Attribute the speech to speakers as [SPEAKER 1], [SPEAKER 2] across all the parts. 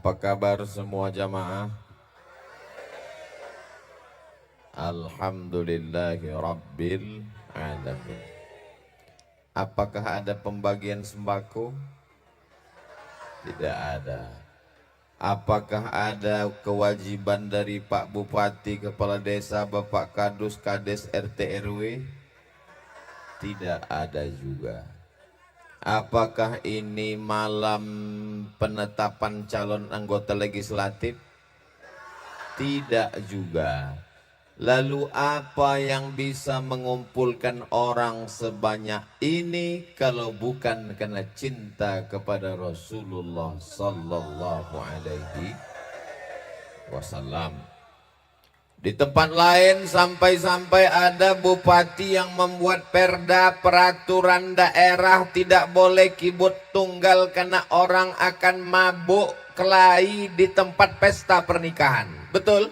[SPEAKER 1] Apa kabar semua jamaah? Alhamdulillahi Rabbil Alamin. Apakah ada pembagian sembako? Tidak ada. Apakah ada kewajiban dari Pak Bupati, Kepala Desa, Bapak Kadus, Kades, RT, RW? Tidak ada juga. Apakah ini malam penetapan calon anggota legislatif? Tidak juga. Lalu apa yang bisa mengumpulkan orang sebanyak ini kalau bukan karena cinta kepada Rasulullah sallallahu alaihi wasallam. Di tempat lain sampai-sampai ada bupati yang membuat perda peraturan daerah tidak boleh kibut tunggal karena orang akan mabuk kelahi di tempat pesta pernikahan. Betul?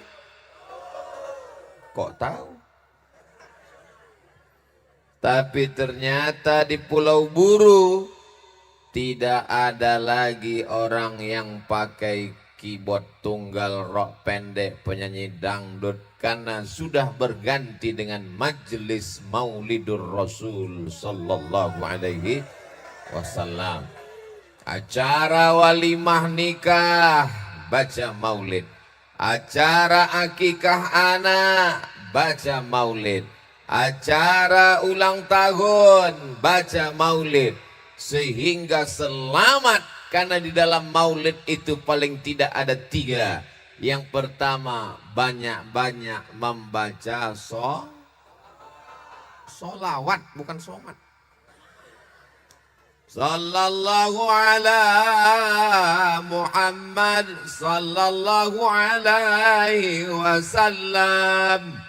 [SPEAKER 1] Kok tahu? Tapi ternyata di Pulau Buru tidak ada lagi orang yang pakai keyboard tunggal, rok pendek, penyanyi dangdut, karena sudah berganti dengan majelis Maulidur Rasul sallallahu alaihi wasallam. Acara walimah nikah baca maulid. Acara akikah anak baca maulid. Acara ulang tahun baca maulid. Sehingga selamat, karena di dalam maulid itu paling tidak ada 3. Yang pertama, banyak-banyak membaca solawat, bukan somat. Sallallahu ala Muhammad sallallahu alaihi wasallam.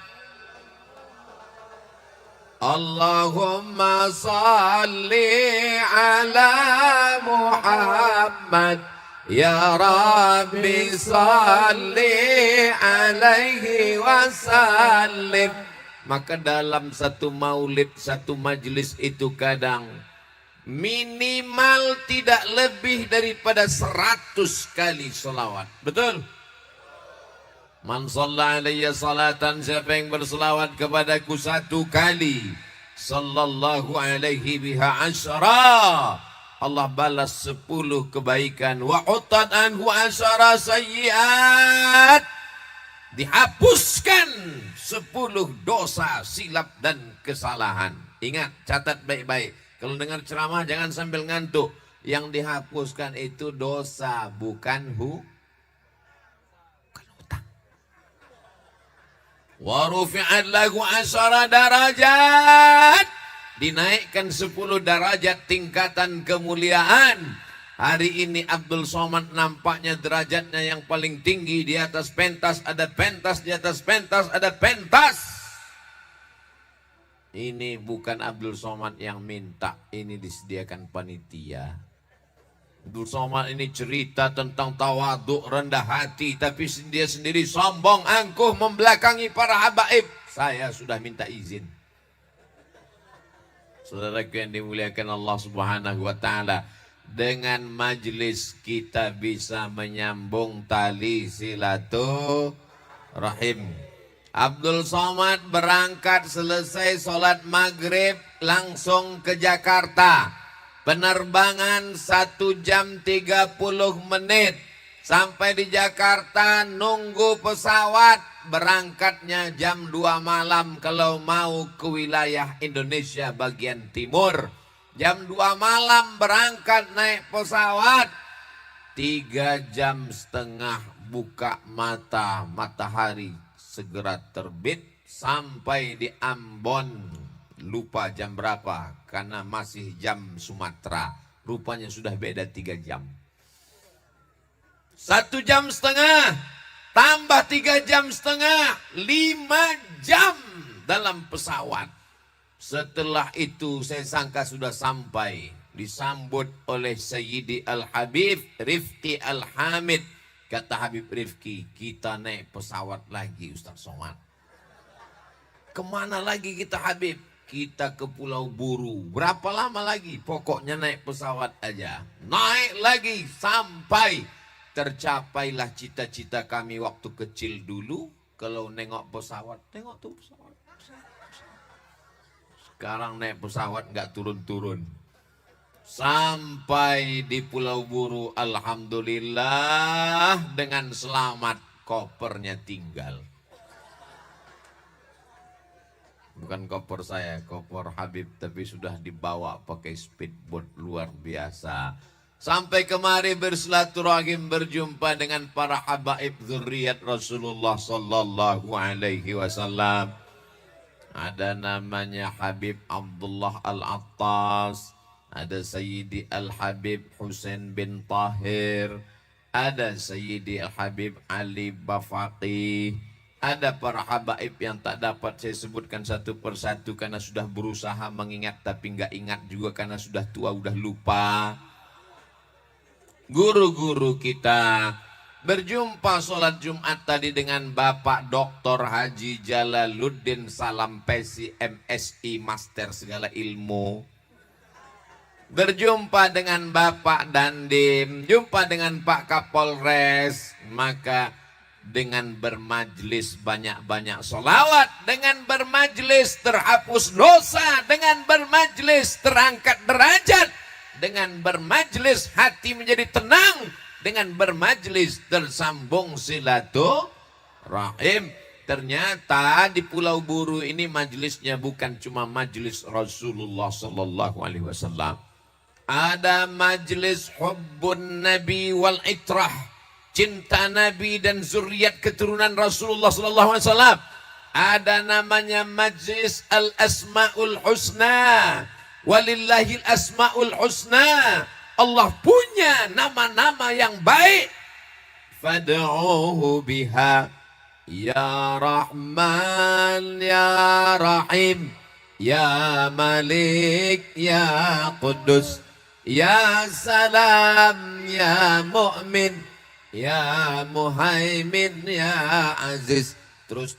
[SPEAKER 1] Allahumma salli ala Muhammad, ya Rabbi salli alaihi wasallim. Maka dalam satu maulid, satu majelis itu kadang minimal tidak lebih daripada 100 kali salawat. Betul? Man shalla alayya salatan, siapa yang berselawat kepadaku 1 kali, sallallahu alaihi biha asyara, Allah balas 10 kebaikan. Wa utat anhu asyara sayyiat, dihapuskan 10 dosa, silap dan kesalahan. Ingat, catat baik-baik. Kalau dengar ceramah jangan sambil ngantuk. Yang dihapuskan itu dosa, bukan hutang. Wa rufi'at lahu asyara darajat, dinaikkan 10 derajat tingkatan kemuliaan. Hari ini Abdul Somad nampaknya derajatnya yang paling tinggi, di atas pentas ada pentas, di atas pentas ada pentas. Ini bukan Abdul Somad yang minta, ini disediakan panitia. Abdul Somad ini cerita tentang tawaduk, rendah hati, tapi dia sendiri sombong, angkuh, membelakangi para habaib. Saya sudah minta izin. Saudaraku yang dimuliakan Allah Subhanahu wa taala, dengan majelis kita bisa menyambung tali silaturahim. Abdul Somad berangkat selesai sholat maghrib langsung ke Jakarta. Penerbangan 1 jam 30 menit. Sampai di Jakarta nunggu pesawat. Berangkatnya jam 2 malam kalau mau ke wilayah Indonesia bagian timur. Jam 2 malam berangkat naik pesawat. 3,5 jam buka mata, matahari segera terbit, sampai di Ambon. Lupa jam berapa karena masih jam Sumatera. Rupanya sudah beda 3 jam. 1,5 jam tambah 3,5 jam, 5 jam dalam pesawat. Setelah itu saya sangka sudah sampai, disambut oleh Sayyidi Al-Habib Rifki Al-Hamid. Kata Habib Rifki, kita naik pesawat lagi Ustaz Somad. Kemana lagi kita Habib? Kita ke Pulau Buru. Berapa lama lagi? Pokoknya naik pesawat aja. Naik lagi sampai tercapailah cita-cita kami waktu kecil dulu. Kalau nengok pesawat, tengok tuh pesawat. Sekarang naik pesawat nggak turun-turun. Sampai di Pulau Buru, alhamdulillah dengan selamat, kopernya tinggal. Bukan koper saya, koper Habib, tapi sudah dibawa pakai speedboat luar biasa. Sampai kemari bersilaturahim, berjumpa dengan para habaib zuriat Rasulullah sallallahu alaihi wasallam. Ada namanya Habib Abdullah Al-Attas, ada Sayyidi Al-Habib Husain bin Tahir, ada Sayyidi Al-Habib Ali Bafaqih. Ada para habaib yang tak dapat saya sebutkan satu persatu karena sudah berusaha mengingat tapi nggak ingat juga karena sudah tua, udah lupa. Guru-guru kita. Berjumpa sholat Jumat tadi dengan Bapak Dr. Haji Jalaluddin Salampesi MSI, Master segala ilmu. Berjumpa dengan Bapak Dandim, jumpa dengan Pak Kapolres. Maka dengan bermajlis banyak-banyak sholawat, dengan bermajlis terhapus dosa, dengan bermajlis terangkat derajat, dengan bermajlis hati menjadi tenang, dengan bermajlis tersambung silaturahim. Ternyata di Pulau Buru ini majlisnya bukan cuma majlis Rasulullah sallallahu alaihi wasallam. Ada majlis hubbun nabi wal itrah, cinta nabi dan zuriat keturunan Rasulullah sallallahu alaihi wasallam. Ada namanya majlis al asmaul husna. Walillahil asmaul husna. Allah punya nama-nama yang baik. Fad'uhu biha ya Rahman ya Rahim ya Malik ya Qudus ya Salam ya Mu'min ya Muhaimin ya Aziz. Terus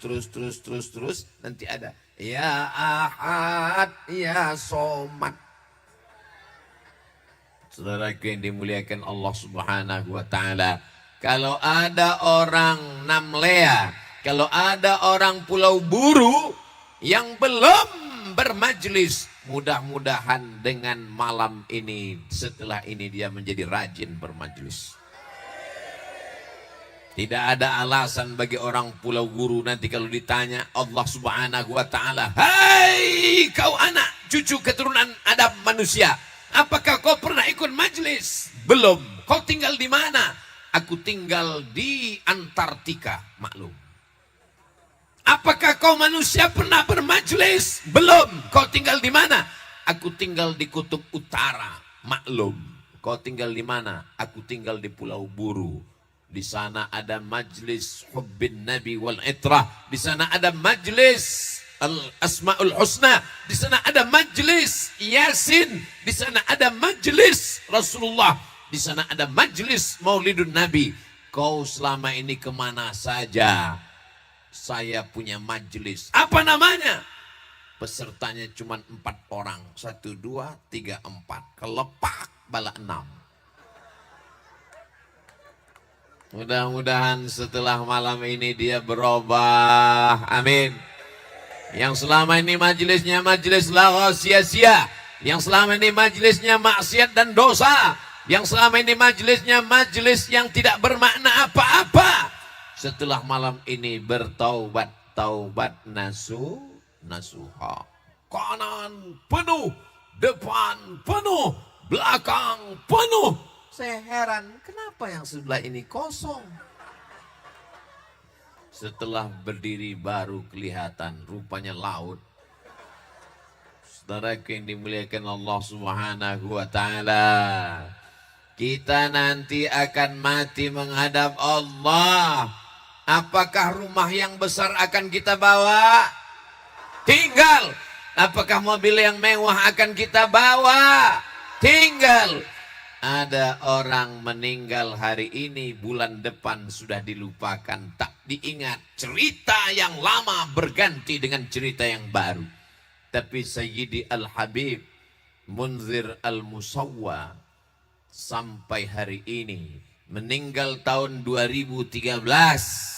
[SPEAKER 1] nanti ada ya Ahad ya Somad. Saudaraku yang dimuliakan Allah subhanahu wa ta'ala, kalau ada orang Namlea, kalau ada orang Pulau Buru yang belum bermajlis, mudah-mudahan dengan malam ini, setelah ini dia menjadi rajin bermajlis. Tidak ada alasan bagi orang Pulau Buru nanti kalau ditanya Allah subhanahu wa ta'ala, hai kau anak cucu keturunan Adam manusia, apakah kau pernah ikut majlis? Belum. Kau tinggal di mana? Aku tinggal di Antartika, maklum. Apakah kau manusia pernah bermajlis? Belum. Kau tinggal di mana? Aku tinggal di Kutub Utara, maklum. Kau tinggal di mana? Aku tinggal di Pulau Buru. Di sana ada majlis hubbin nabi wal itrah. Di sana ada majlis al-asmaul husna. Di sana ada majlis Yasin. Di sana ada majlis Rasulullah. Di sana ada majlis Maulidun Nabi. Kau selama ini kemana saja? Saya punya majlis. Apa namanya? Pesertanya cuma 4 orang. 1, 2, 3, 4. Kelepak bala 6. Mudah-mudahan setelah malam ini dia berubah. Amin. Yang selama ini majelisnya majelis lagu sia-sia, yang selama ini majelisnya maksiat dan dosa, yang selama ini majelisnya majelis yang tidak bermakna apa-apa, setelah malam ini bertaubat, taubat nasuha. Kanan penuh, depan penuh, belakang penuh. Saya heran, kenapa yang sebelah ini kosong? Setelah berdiri baru kelihatan, rupanya laut. Saudaraku yang dimuliakan Allah subhanahu wa ta'ala, kita nanti akan mati menghadap Allah. Apakah rumah yang besar akan kita bawa? Tinggal. Apakah mobil yang mewah akan kita bawa? Tinggal. Ada orang meninggal hari ini, bulan depan sudah dilupakan, tak diingat. Cerita yang lama berganti dengan cerita yang baru. Tapi Sayyidi Al-Habib Munzir Al-Musawwa sampai hari ini meninggal tahun 2013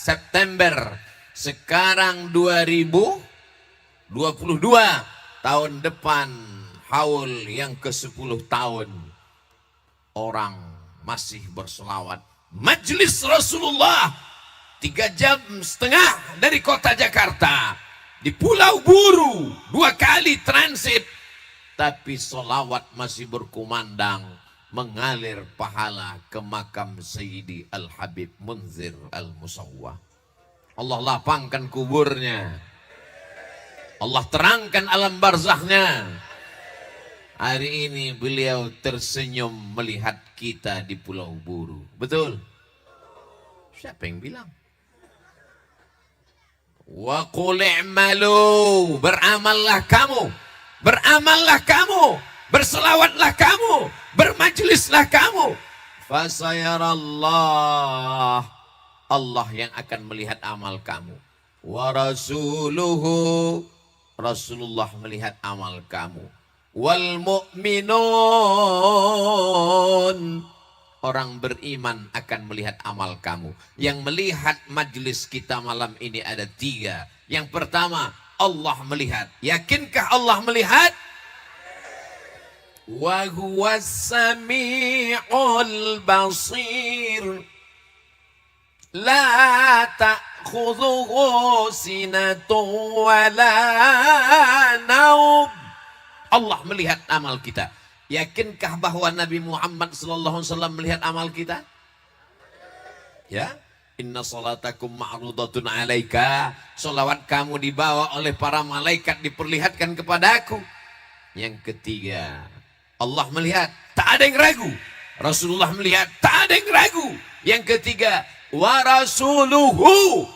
[SPEAKER 1] September. Sekarang 2022, tahun depan haul yang ke-10 tahun. Orang masih berselawat. Majelis Rasulullah 3,5 jam dari kota Jakarta, di Pulau Buru 2 kali transit, tapi solawat masih berkumandang, mengalir pahala ke makam Sayyidi Al-Habib Munzir Al-Musawwah. Allah lapangkan kuburnya, Allah terangkan alam barzahnya. Hari ini beliau tersenyum melihat kita di Pulau Buru. Betul? Siapa yang bilang? Wa qul i'malu, beramallah kamu, beramallah kamu, berselawatlah kamu, bermajlislah kamu. Fasayarallah, Allah yang akan melihat amal kamu. Wa rasuluhu, Rasulullah melihat amal kamu. Wal mu'minun, orang beriman akan melihat amal kamu. Yang melihat majlis kita malam ini ada 3. Yang pertama, Allah melihat. Yakinkah Allah melihat? Wa huwas sami'ul basir. La ta'khudhuhu sinatun wa la naum. Allah melihat amal kita. Yakinkah bahwa Nabi Muhammad SAW melihat amal kita? Ya, inna salatakum ma'rudatun alaika. Salawat kamu dibawa oleh para malaikat, diperlihatkan kepadaku. Yang ketiga, Allah melihat, tak ada yang ragu. Rasulullah melihat, tak ada yang ragu. Yang ketiga, wa rasuluhu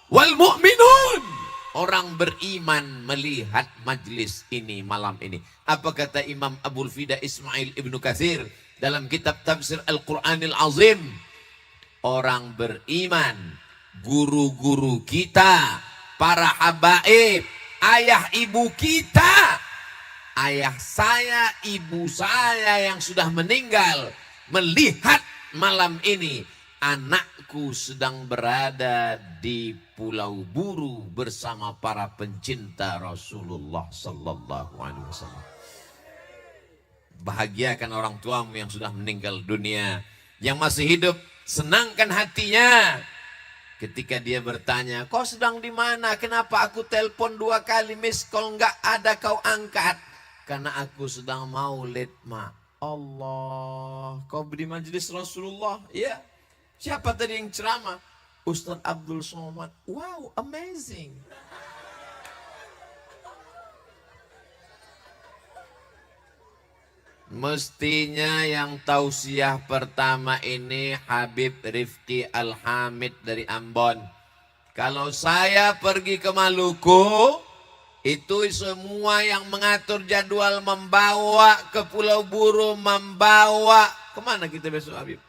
[SPEAKER 1] wal mu'minun. Orang beriman melihat majlis ini malam ini. Apa kata Imam Abul Fida Ismail Ibnu Katsir dalam kitab tafsir Al-Quranil Azim? Orang beriman, guru-guru kita, para habaib, ayah ibu kita, ayah saya, ibu saya yang sudah meninggal, melihat malam ini anakku sedang berada di Pulau Buru bersama para pencinta Rasulullah Sallallahu Alaihi Wasallam. Bahagiakan orang tuamu yang sudah meninggal dunia. Yang masih hidup, senangkan hatinya. Ketika dia bertanya, kau sedang di mana? Kenapa aku telepon 2 kali miss call nggak ada kau angkat? Karena aku sedang maulid, ma. Allah, kau di majelis Rasulullah? Ya. Siapa tadi yang ceramah? Ustaz Abdul Somad. Wow, amazing. Mestinya yang tausiah pertama ini Habib Rifki Al-Hamid dari Ambon. Kalau saya pergi ke Maluku, itu semua yang mengatur jadwal membawa ke Pulau Buru, membawa kemana kita besok Habib?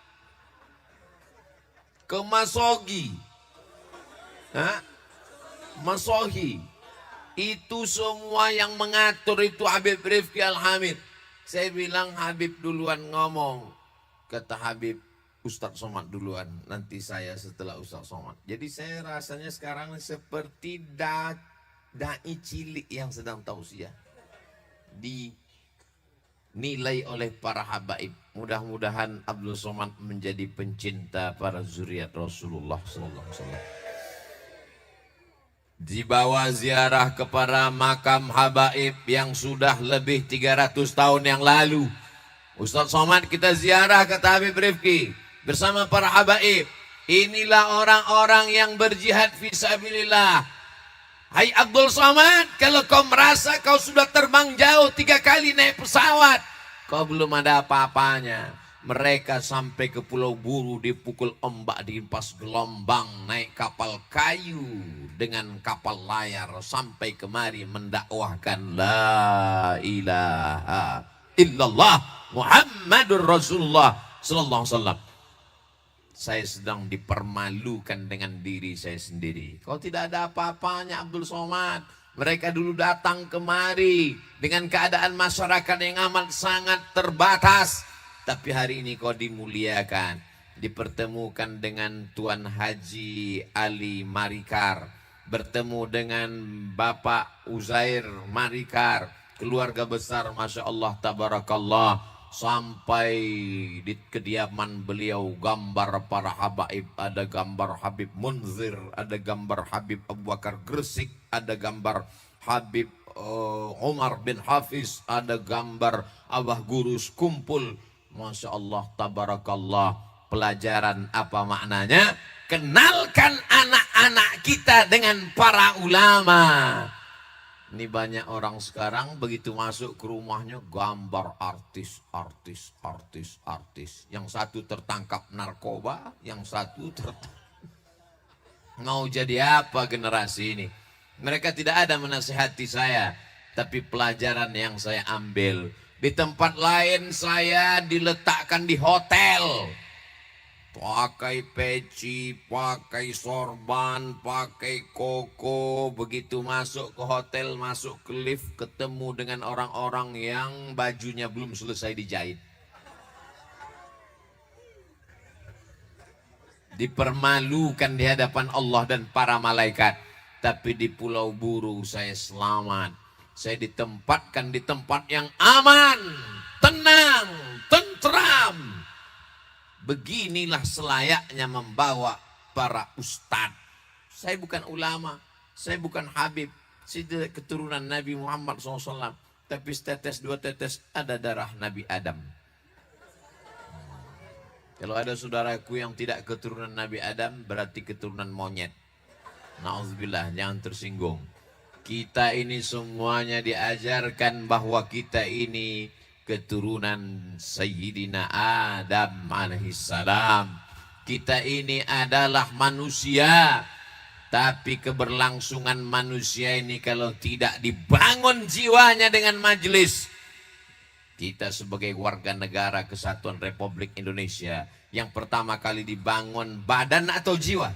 [SPEAKER 1] Ke Masogi. Masohi. Itu semua yang mengatur itu Habib Rifki Al-Hamid. Saya bilang Habib duluan ngomong. Kata Habib, Ustadz Somad duluan. Nanti saya setelah Ustadz Somad. Jadi saya rasanya sekarang seperti da'i cilik yang sedang tausiah. Dinilai oleh para habaib. Mudah-mudahan Abdul Somad menjadi pencinta para zuriat Rasulullah SAW. Dibawa ziarah kepada makam habaib yang sudah lebih 300 tahun yang lalu. Ustadz Somad kita ziarah kata Habib Rifki bersama para habaib. Inilah orang-orang yang berjihad fisabilillah. Hai Abdul Somad, kalau kau merasa kau sudah terbang jauh 3 kali naik pesawat, kau belum ada apa-apanya. Mereka sampai ke Pulau Buru dipukul ombak, dihempas gelombang, naik kapal kayu dengan kapal layar sampai kemari mendakwahkan la ilaha illallah Muhammadur Rasulullah sallallahu alaihi wasallam. Saya sedang dipermalukan dengan diri saya sendiri. Kalau tidak ada apa-apanya Abdul Somad. Mereka dulu datang kemari dengan keadaan masyarakat yang amat sangat terbatas. Tapi hari ini kau dimuliakan. dipertemukan dengan Tuan Haji Ali Marikar, bertemu dengan Bapak Uzair Marikar, keluarga besar Masya Allah Tabarakallah, sampai di kediaman beliau gambar para habaib, ada gambar Habib Munzir, ada gambar Habib Abu Bakar Gresik, ada gambar Habib Umar bin Hafiz, ada gambar Abah Gurus kumpul. Masya Allah Tabarakallah. Pelajaran apa maknanya? Kenalkan anak-anak kita dengan para ulama. Ini banyak orang sekarang begitu masuk ke rumahnya gambar artis. Yang satu tertangkap narkoba, yang satu mau jadi apa generasi ini? Mereka tidak ada menasihati saya, tapi pelajaran yang saya ambil. Di tempat lain saya diletakkan di hotel. Pakai peci, pakai sorban, pakai koko. Begitu masuk ke hotel, masuk ke lift, ketemu dengan orang-orang yang bajunya belum selesai dijahit. Dipermalukan di hadapan Allah dan para malaikat. Tapi di Pulau Buru saya selamat. Saya ditempatkan di tempat yang aman, tenang, tentram. Beginilah selayaknya membawa para ustadz. Saya bukan ulama, saya bukan habib, saya tidak keturunan Nabi Muhammad SAW. Tapi setetes dua tetes ada darah Nabi Adam. Kalau ada saudaraku yang tidak keturunan Nabi Adam, berarti keturunan monyet. Nauzubillah, jangan tersinggung. Kita ini semuanya diajarkan bahwa kita ini keturunan Sayyidina Adam alaihissalam. Kita ini adalah manusia, tapi keberlangsungan manusia ini kalau tidak dibangun jiwanya dengan majelis. Kita sebagai warga negara Kesatuan Republik Indonesia, yang pertama kali dibangun badan atau jiwa?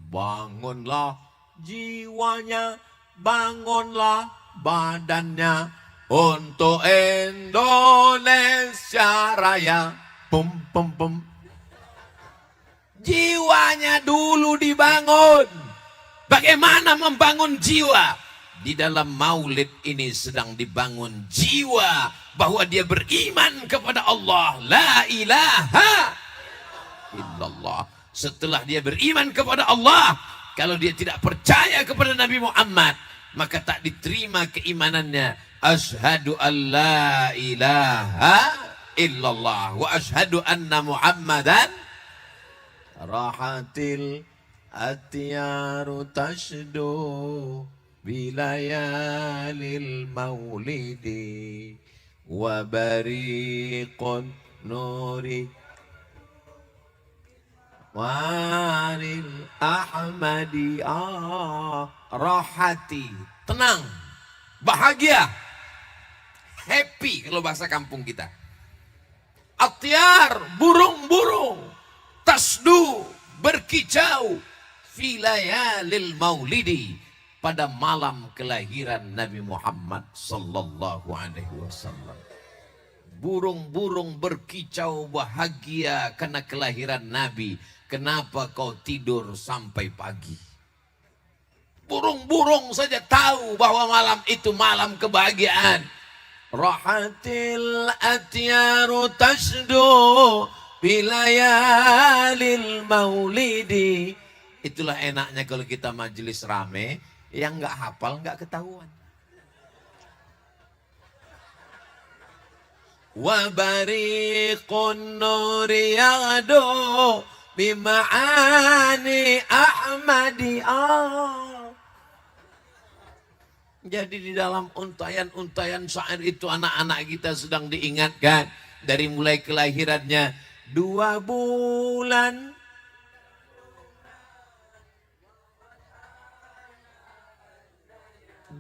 [SPEAKER 1] Bangunlah jiwanya, bangunlah badannya, untuk Indonesia Raya. Pum pum pum. Jiwanya dulu dibangun. Bagaimana membangun jiwa? Di dalam maulid ini sedang dibangun jiwa bahwa dia beriman kepada Allah. La ilaha illallah. Setelah dia beriman kepada Allah, kalau dia tidak percaya kepada Nabi Muhammad, maka tak diterima keimanannya. Ashhadu an la ilaha illallah wa ashhadu anna Muhammadan rahatil atyaru tashdu bilayalil maulidi wa bariqun nuri waril ahmadi. Rahati, tenang, bahagia, happy kalau bahasa kampung kita. Atyar, burung-burung, tasdu, berkicau, filayalil maulidi, pada malam kelahiran Nabi Muhammad sallallahu alaihi wasallam. Burung-burung berkicau bahagia karena kelahiran Nabi. Kenapa kau tidur sampai pagi? Burung-burung saja tahu bahwa malam itu malam kebahagiaan. Rahatil atyaru tashdu bilayalil maulidi. Itulah enaknya kalau kita majelis rame, yang nggak hafal nggak ketahuan. Wa bariqun nuri yagdu bima'ani ahmadi. Jadi di dalam untayan-untayan syair itu anak-anak kita sedang diingatkan dari mulai kelahirannya 2 bulan.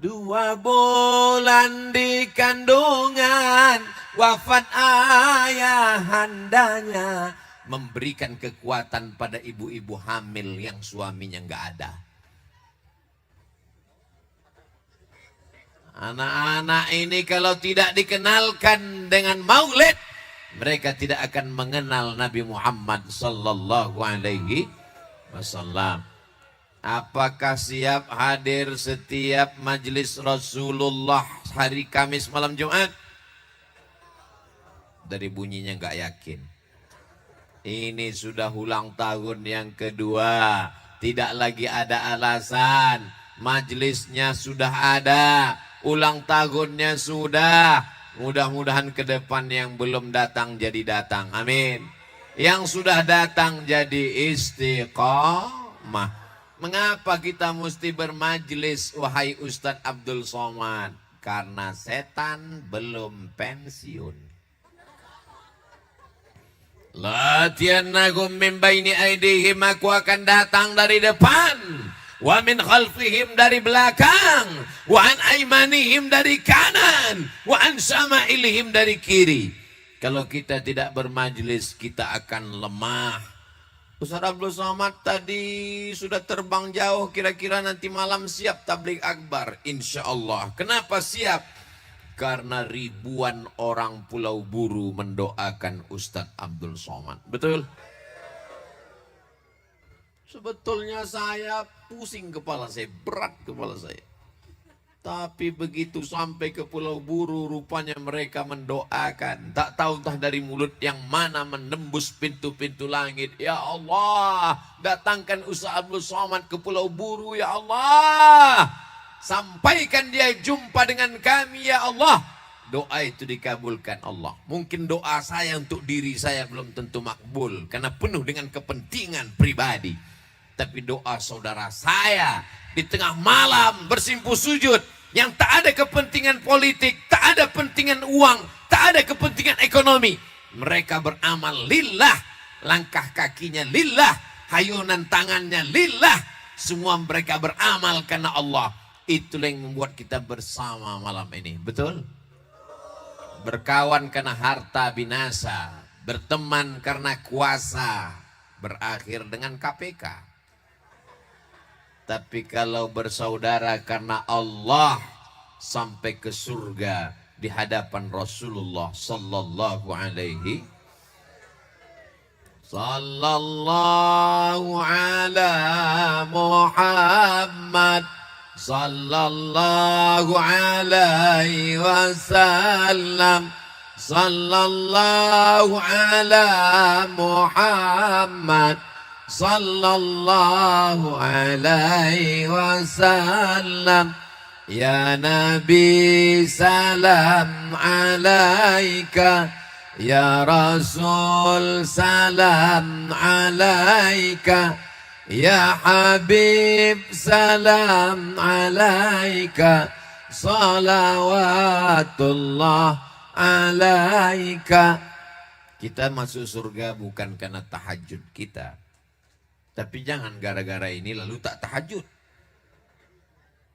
[SPEAKER 1] Dua bulan di kandungan, wafat ayahandanya, memberikan kekuatan pada ibu-ibu hamil yang suaminya nggak ada. Anak-anak ini kalau tidak dikenalkan dengan maulid, mereka tidak akan mengenal Nabi Muhammad sallallahu alaihi wasallam. Apakah siap hadir setiap majelis Rasulullah hari Kamis malam Jumat? Dari bunyinya nggak yakin. Ini sudah ulang tahun yang kedua, tidak lagi ada alasan. Majelisnya sudah ada, ulang tahunnya sudah. Mudah-mudahan ke depan yang belum datang jadi datang. Amin. Yang sudah datang jadi istiqamah. Mengapa kita mesti bermajelis, wahai Ustadz Abdul Somad? Karena setan belum pensiun. Latiyannakum min baini aidihim, aku akan datang dari depan, wa min khalfihim dari belakang, wa an aimanihim dari kanan, wa an syama'ilihim dari kiri. Kalau kita tidak bermajelis, kita akan lemah. Ustaz Abdul Somad tadi sudah terbang jauh, kira-kira nanti malam siap tabligh akbar, insya Allah. Kenapa siap? Karena ribuan orang Pulau Buru mendoakan Ustaz Abdul Somad. Betul? Sebetulnya saya pusing kepala saya, berat kepala saya. Tapi begitu sampai ke Pulau Buru, rupanya mereka mendoakan. Tak tahu entah dari mulut yang mana menembus pintu-pintu langit. Ya Allah, datangkan Ustaz Abdul Somad ke Pulau Buru, ya Allah. Sampaikan dia jumpa dengan kami, ya Allah. Doa itu dikabulkan Allah. Mungkin doa saya untuk diri saya belum tentu makbul, karena penuh dengan kepentingan pribadi. Tapi doa saudara saya di tengah malam bersimpuh sujud, yang tak ada kepentingan politik, tak ada kepentingan uang, tak ada kepentingan ekonomi. Mereka beramal lillah, langkah kakinya lillah, hayunan tangannya lillah. Semua mereka beramal karena Allah. Itulah yang membuat kita bersama malam ini. Betul? Berkawan karena harta binasa, berteman karena kuasa, berakhir dengan KPK. Tapi kalau bersaudara karena Allah, sampai ke surga di hadapan Rasulullah sallallahu alaihi sallallahu ala Muhammad sallallahu alaihi wasallam sallallahu ala Muhammad sallallahu alaihi wasallam. Ya Nabi salam alaika, ya Rasul salam alaika, ya Habib salam alaika, salawatullah alaika. Kita masuk surga bukan karena tahajud kita. Tapi jangan gara-gara ini lalu tak tahajud.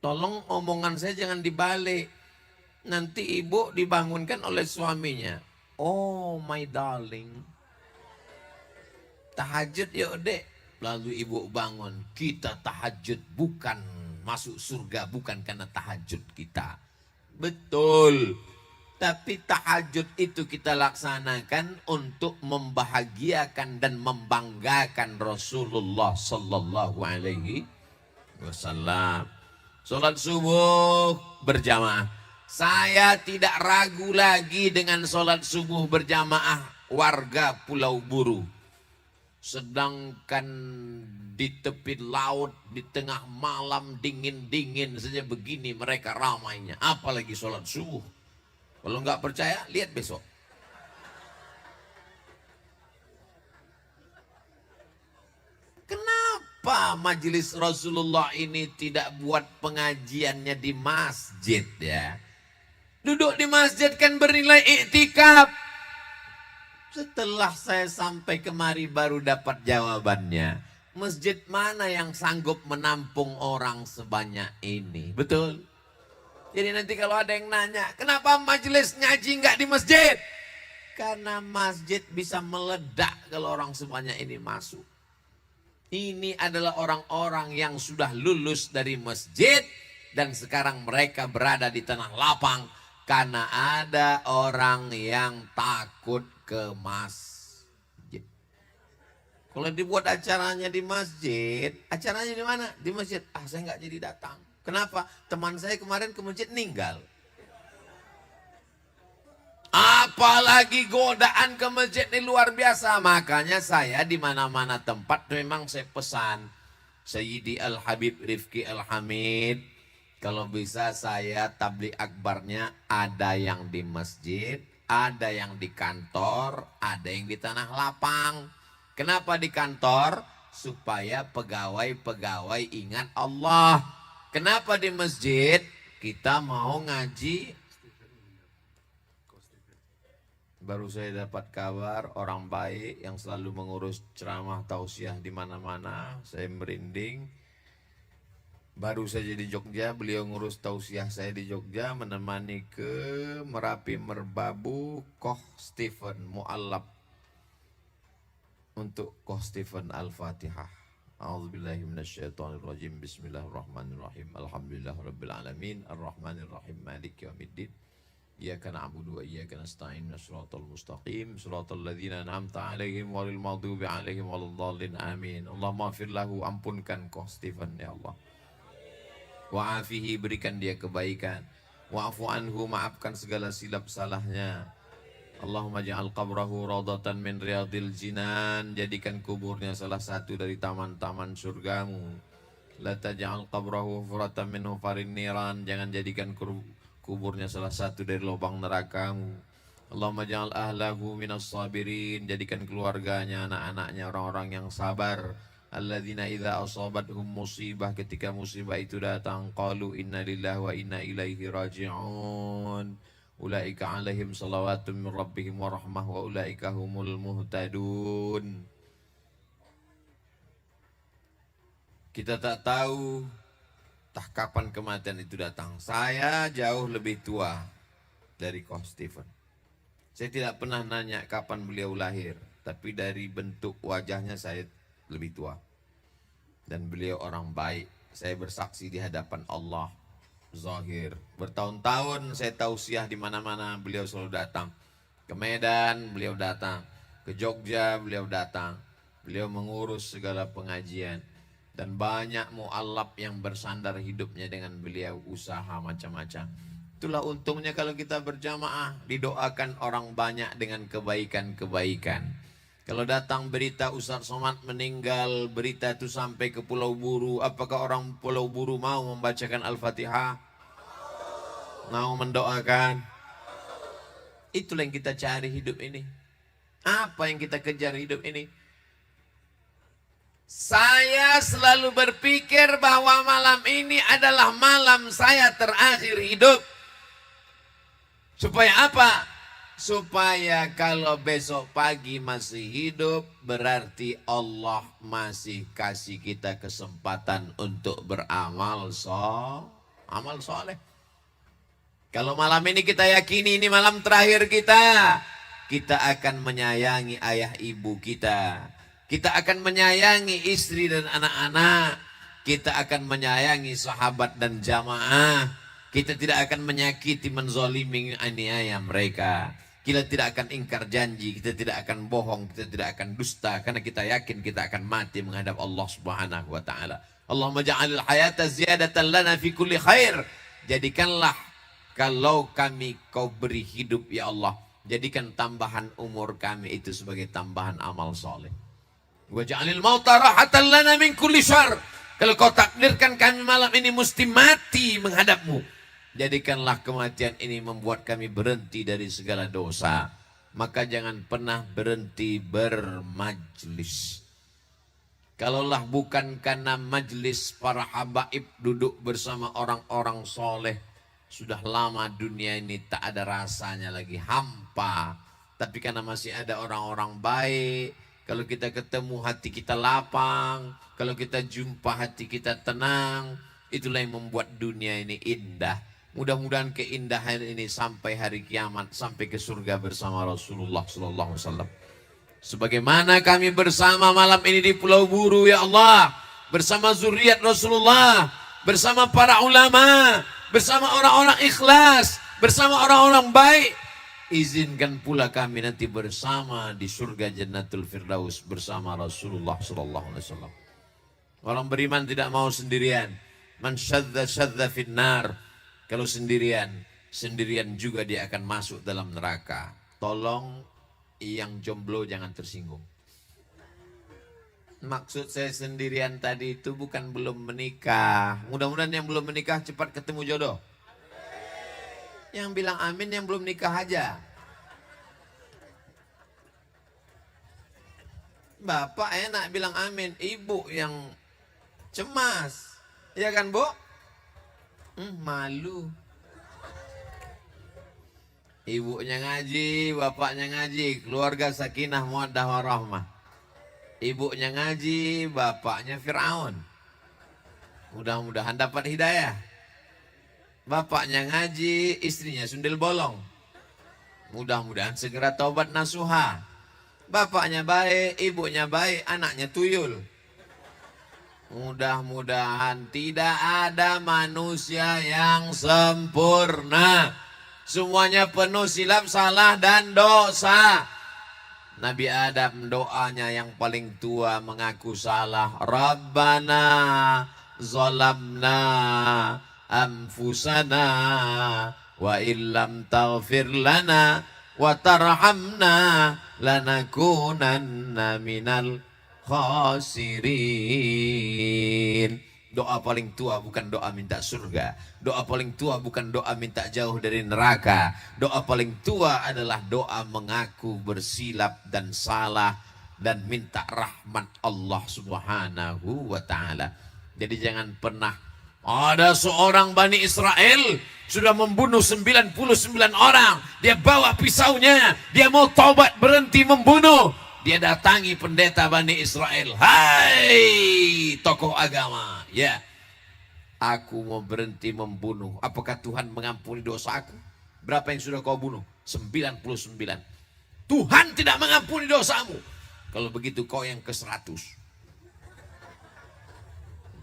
[SPEAKER 1] Tolong omongan saya jangan dibalik. Nanti ibu dibangunkan oleh suaminya. Oh my darling, tahajud yuk dek. Lalu ibu bangun. Kita tahajud bukan masuk surga, bukan karena tahajud kita. Betul. Tapi tahajud itu kita laksanakan untuk membahagiakan dan membanggakan Rasulullah sallallahu alaihi wasallam. Salat subuh berjamaah. Saya tidak ragu lagi dengan salat subuh berjamaah warga Pulau Buru. Sedangkan di tepi laut, di tengah malam dingin-dingin saja begini mereka ramainya. Apalagi salat subuh. Kalau nggak percaya, lihat besok. Kenapa majelis Rasulullah ini tidak buat pengajiannya di masjid ya? Duduk di masjid kan bernilai iktikaf. Setelah saya sampai kemari baru dapat jawabannya. Masjid mana yang sanggup menampung orang sebanyak ini? Betul? Jadi nanti kalau ada yang nanya, kenapa majelis ngaji nggak di masjid? Karena masjid bisa meledak kalau orang sebanyak ini masuk. Ini adalah orang-orang yang sudah lulus dari masjid dan sekarang mereka berada di tanah lapang Karena ada orang yang takut ke masjid. Kalau dibuat acaranya di masjid, acaranya di mana? Di masjid. Saya nggak jadi datang. Kenapa? Teman saya kemarin ke masjid meninggal. Apalagi godaan ke masjid ini luar biasa. Makanya saya di mana-mana tempat memang saya pesan Sayyidi Al-Habib Rifki Al-Hamid, kalau bisa saya tabligh akbarnya ada yang di masjid, ada yang di kantor, ada yang di tanah lapang. Kenapa di kantor? Supaya pegawai-pegawai ingat Allah. Kenapa di masjid? Kita mau ngaji. Baru saya dapat kabar orang baik yang selalu mengurus ceramah tausiah di mana-mana. Saya merinding. Baru saja di Jogja, beliau ngurus tausiah saya di Jogja, menemani ke Merapi Merbabu Koh Stephen Mu'allab untuk Koh Stephen Al-Fatihah. A'udzubillahi minasyaitonirrajim. Bismillahirrahmanirrahim. Alhamdulillahirabbil arrahmanirrahim, maliki yaumiddin. Iyyaka na'budu wa iyyaka nasta'in. Shiratal mustaqim, shiratal ladzina an'amta 'alaihim ghairil maghdubi 'alaihim waladdallin. Amin. Allahumma ighfir lahu, ampunkan Koh Stephen ya Allah. Wa'afihi, berikan dia kebaikan. Wa'afu anhu, maafkan segala silap salahnya. Allahumma ja'al qabrahu radatan min riyadil jinan, jadikan kuburnya salah satu dari taman-taman surgamu. La taj'al qabrahu furatan min hufarin niran, jangan jadikan kuburnya salah satu dari lubang nerakamu. Allahumma ja'al ahlahu minas sabirin, jadikan keluarganya, anak-anaknya orang-orang yang sabar. Alladzina idza asabathum musibah, ketika musibah itu datang, qalu inna lillahi wa inna ilaihi raji'un. Ulaika alaihim salawatun min rabbihim wa rahmah wa ulaika humul muhtadun. Kita tak tahu entah kapan kematian itu datang. Saya jauh lebih tua dari Koh Stephen. Saya tidak pernah nanya kapan beliau lahir, tapi dari bentuk wajahnya saya lebih tua. Dan beliau orang baik. Saya bersaksi di hadapan Allah zahir. Bertahun-tahun saya tausiah di mana-mana, beliau selalu datang. Ke Medan beliau datang, ke Jogja beliau datang. Beliau mengurus segala pengajian. Dan banyak mu'allab yang bersandar hidupnya dengan beliau, usaha macam-macam. Itulah untungnya kalau kita berjamaah, didoakan orang banyak dengan kebaikan-kebaikan. Kalau datang berita Ustaz Somad meninggal, berita itu sampai ke Pulau Buru, apakah orang Pulau Buru mau membacakan Al-Fatihah? Mau mendoakan? Itulah yang kita cari hidup ini. Apa yang kita kejar hidup ini? Saya selalu berpikir bahwa malam ini adalah malam saya terakhir hidup. Supaya apa? Supaya kalau besok pagi masih hidup, berarti Allah masih kasih kita kesempatan untuk beramal amal soleh. Kalau malam ini kita yakini ini malam terakhir kita akan menyayangi ayah ibu kita. Kita akan menyayangi istri dan anak-anak. Kita akan menyayangi sahabat dan jamaah. Kita tidak akan menyakiti, menzalimi, aniaya mereka. Kita tidak akan ingkar janji, kita tidak akan bohong, kita tidak akan dusta, karena kita yakin kita akan mati menghadap Allah Subhanahu wa taala. Allahumma ja'alil hayata ziyadatan lana fi kulli khair. Jadikanlah kalau kami kau beri hidup ya Allah, jadikan tambahan umur kami itu sebagai tambahan amal soleh. Wa ja'alil mauta rahatan lana min kulli syarr. Kalau kau takdirkan kami malam ini mesti mati menghadapmu, jadikanlah kematian ini membuat kami berhenti dari segala dosa. Maka jangan pernah berhenti bermajlis. Kalaulah bukan karena majlis para habaib duduk bersama orang-orang soleh, sudah lama dunia ini tak ada rasanya lagi, hampa. Tapi karena masih ada orang-orang baik, kalau kita ketemu hati kita lapang, kalau kita jumpa hati kita tenang, itulah yang membuat dunia ini indah. Mudah-mudahan keindahan ini sampai hari kiamat, sampai ke surga bersama Rasulullah sallallahu alaihi wasallam. Sebagaimana kami bersama malam ini di Pulau Buru ya Allah, bersama zuriat Rasulullah, bersama para ulama, bersama orang-orang ikhlas, bersama orang-orang baik. Izinkan pula kami nanti bersama di surga Jannatul Firdaus bersama Rasulullah sallallahu alaihi wasallam. Orang beriman tidak mau sendirian. Man syadza syadza finnar. Kalau sendirian juga dia akan masuk dalam neraka. Tolong yang jomblo jangan tersinggung. Maksud saya sendirian tadi itu bukan belum menikah. Mudah-mudahan yang belum menikah cepat ketemu jodoh. Yang bilang amin yang belum nikah aja. Bapak enak bilang amin, ibu yang cemas. Iya kan, Bu? Malu. Ibunya ngaji, bapaknya ngaji, keluarga sakinah mawaddah warahmah. Ibunya ngaji, bapaknya Fir'aun. Mudah-mudahan dapat hidayah. Bapaknya ngaji, istrinya sundel bolong. Mudah-mudahan segera taubat nasuha. Bapaknya baik, ibunya baik, anaknya tuyul. Mudah-mudahan tidak ada manusia yang sempurna. Semuanya penuh silap, salah, dan dosa. Nabi Adam doanya yang paling tua mengaku salah. Rabbana zalamna anfusana wa illam taghfir lana wa tarhamna lanakunanna minal khasirin. Doa paling tua bukan doa minta surga. Doa paling tua bukan doa minta jauh dari neraka. Doa paling tua adalah doa mengaku bersilap dan salah dan minta rahmat Allah Subhanahu wa ta'ala. Jadi jangan pernah ada seorang Bani Israel sudah membunuh 99 orang. Dia bawa pisaunya, dia mau taubat berhenti membunuh. Dia datangi pendeta Bani Israel. Hai tokoh agama, ya, aku mau berhenti membunuh. Apakah Tuhan mengampuni dosaku? Berapa yang sudah kau bunuh? 99. Tuhan tidak mengampuni dosamu. Kalau begitu kau yang ke-100.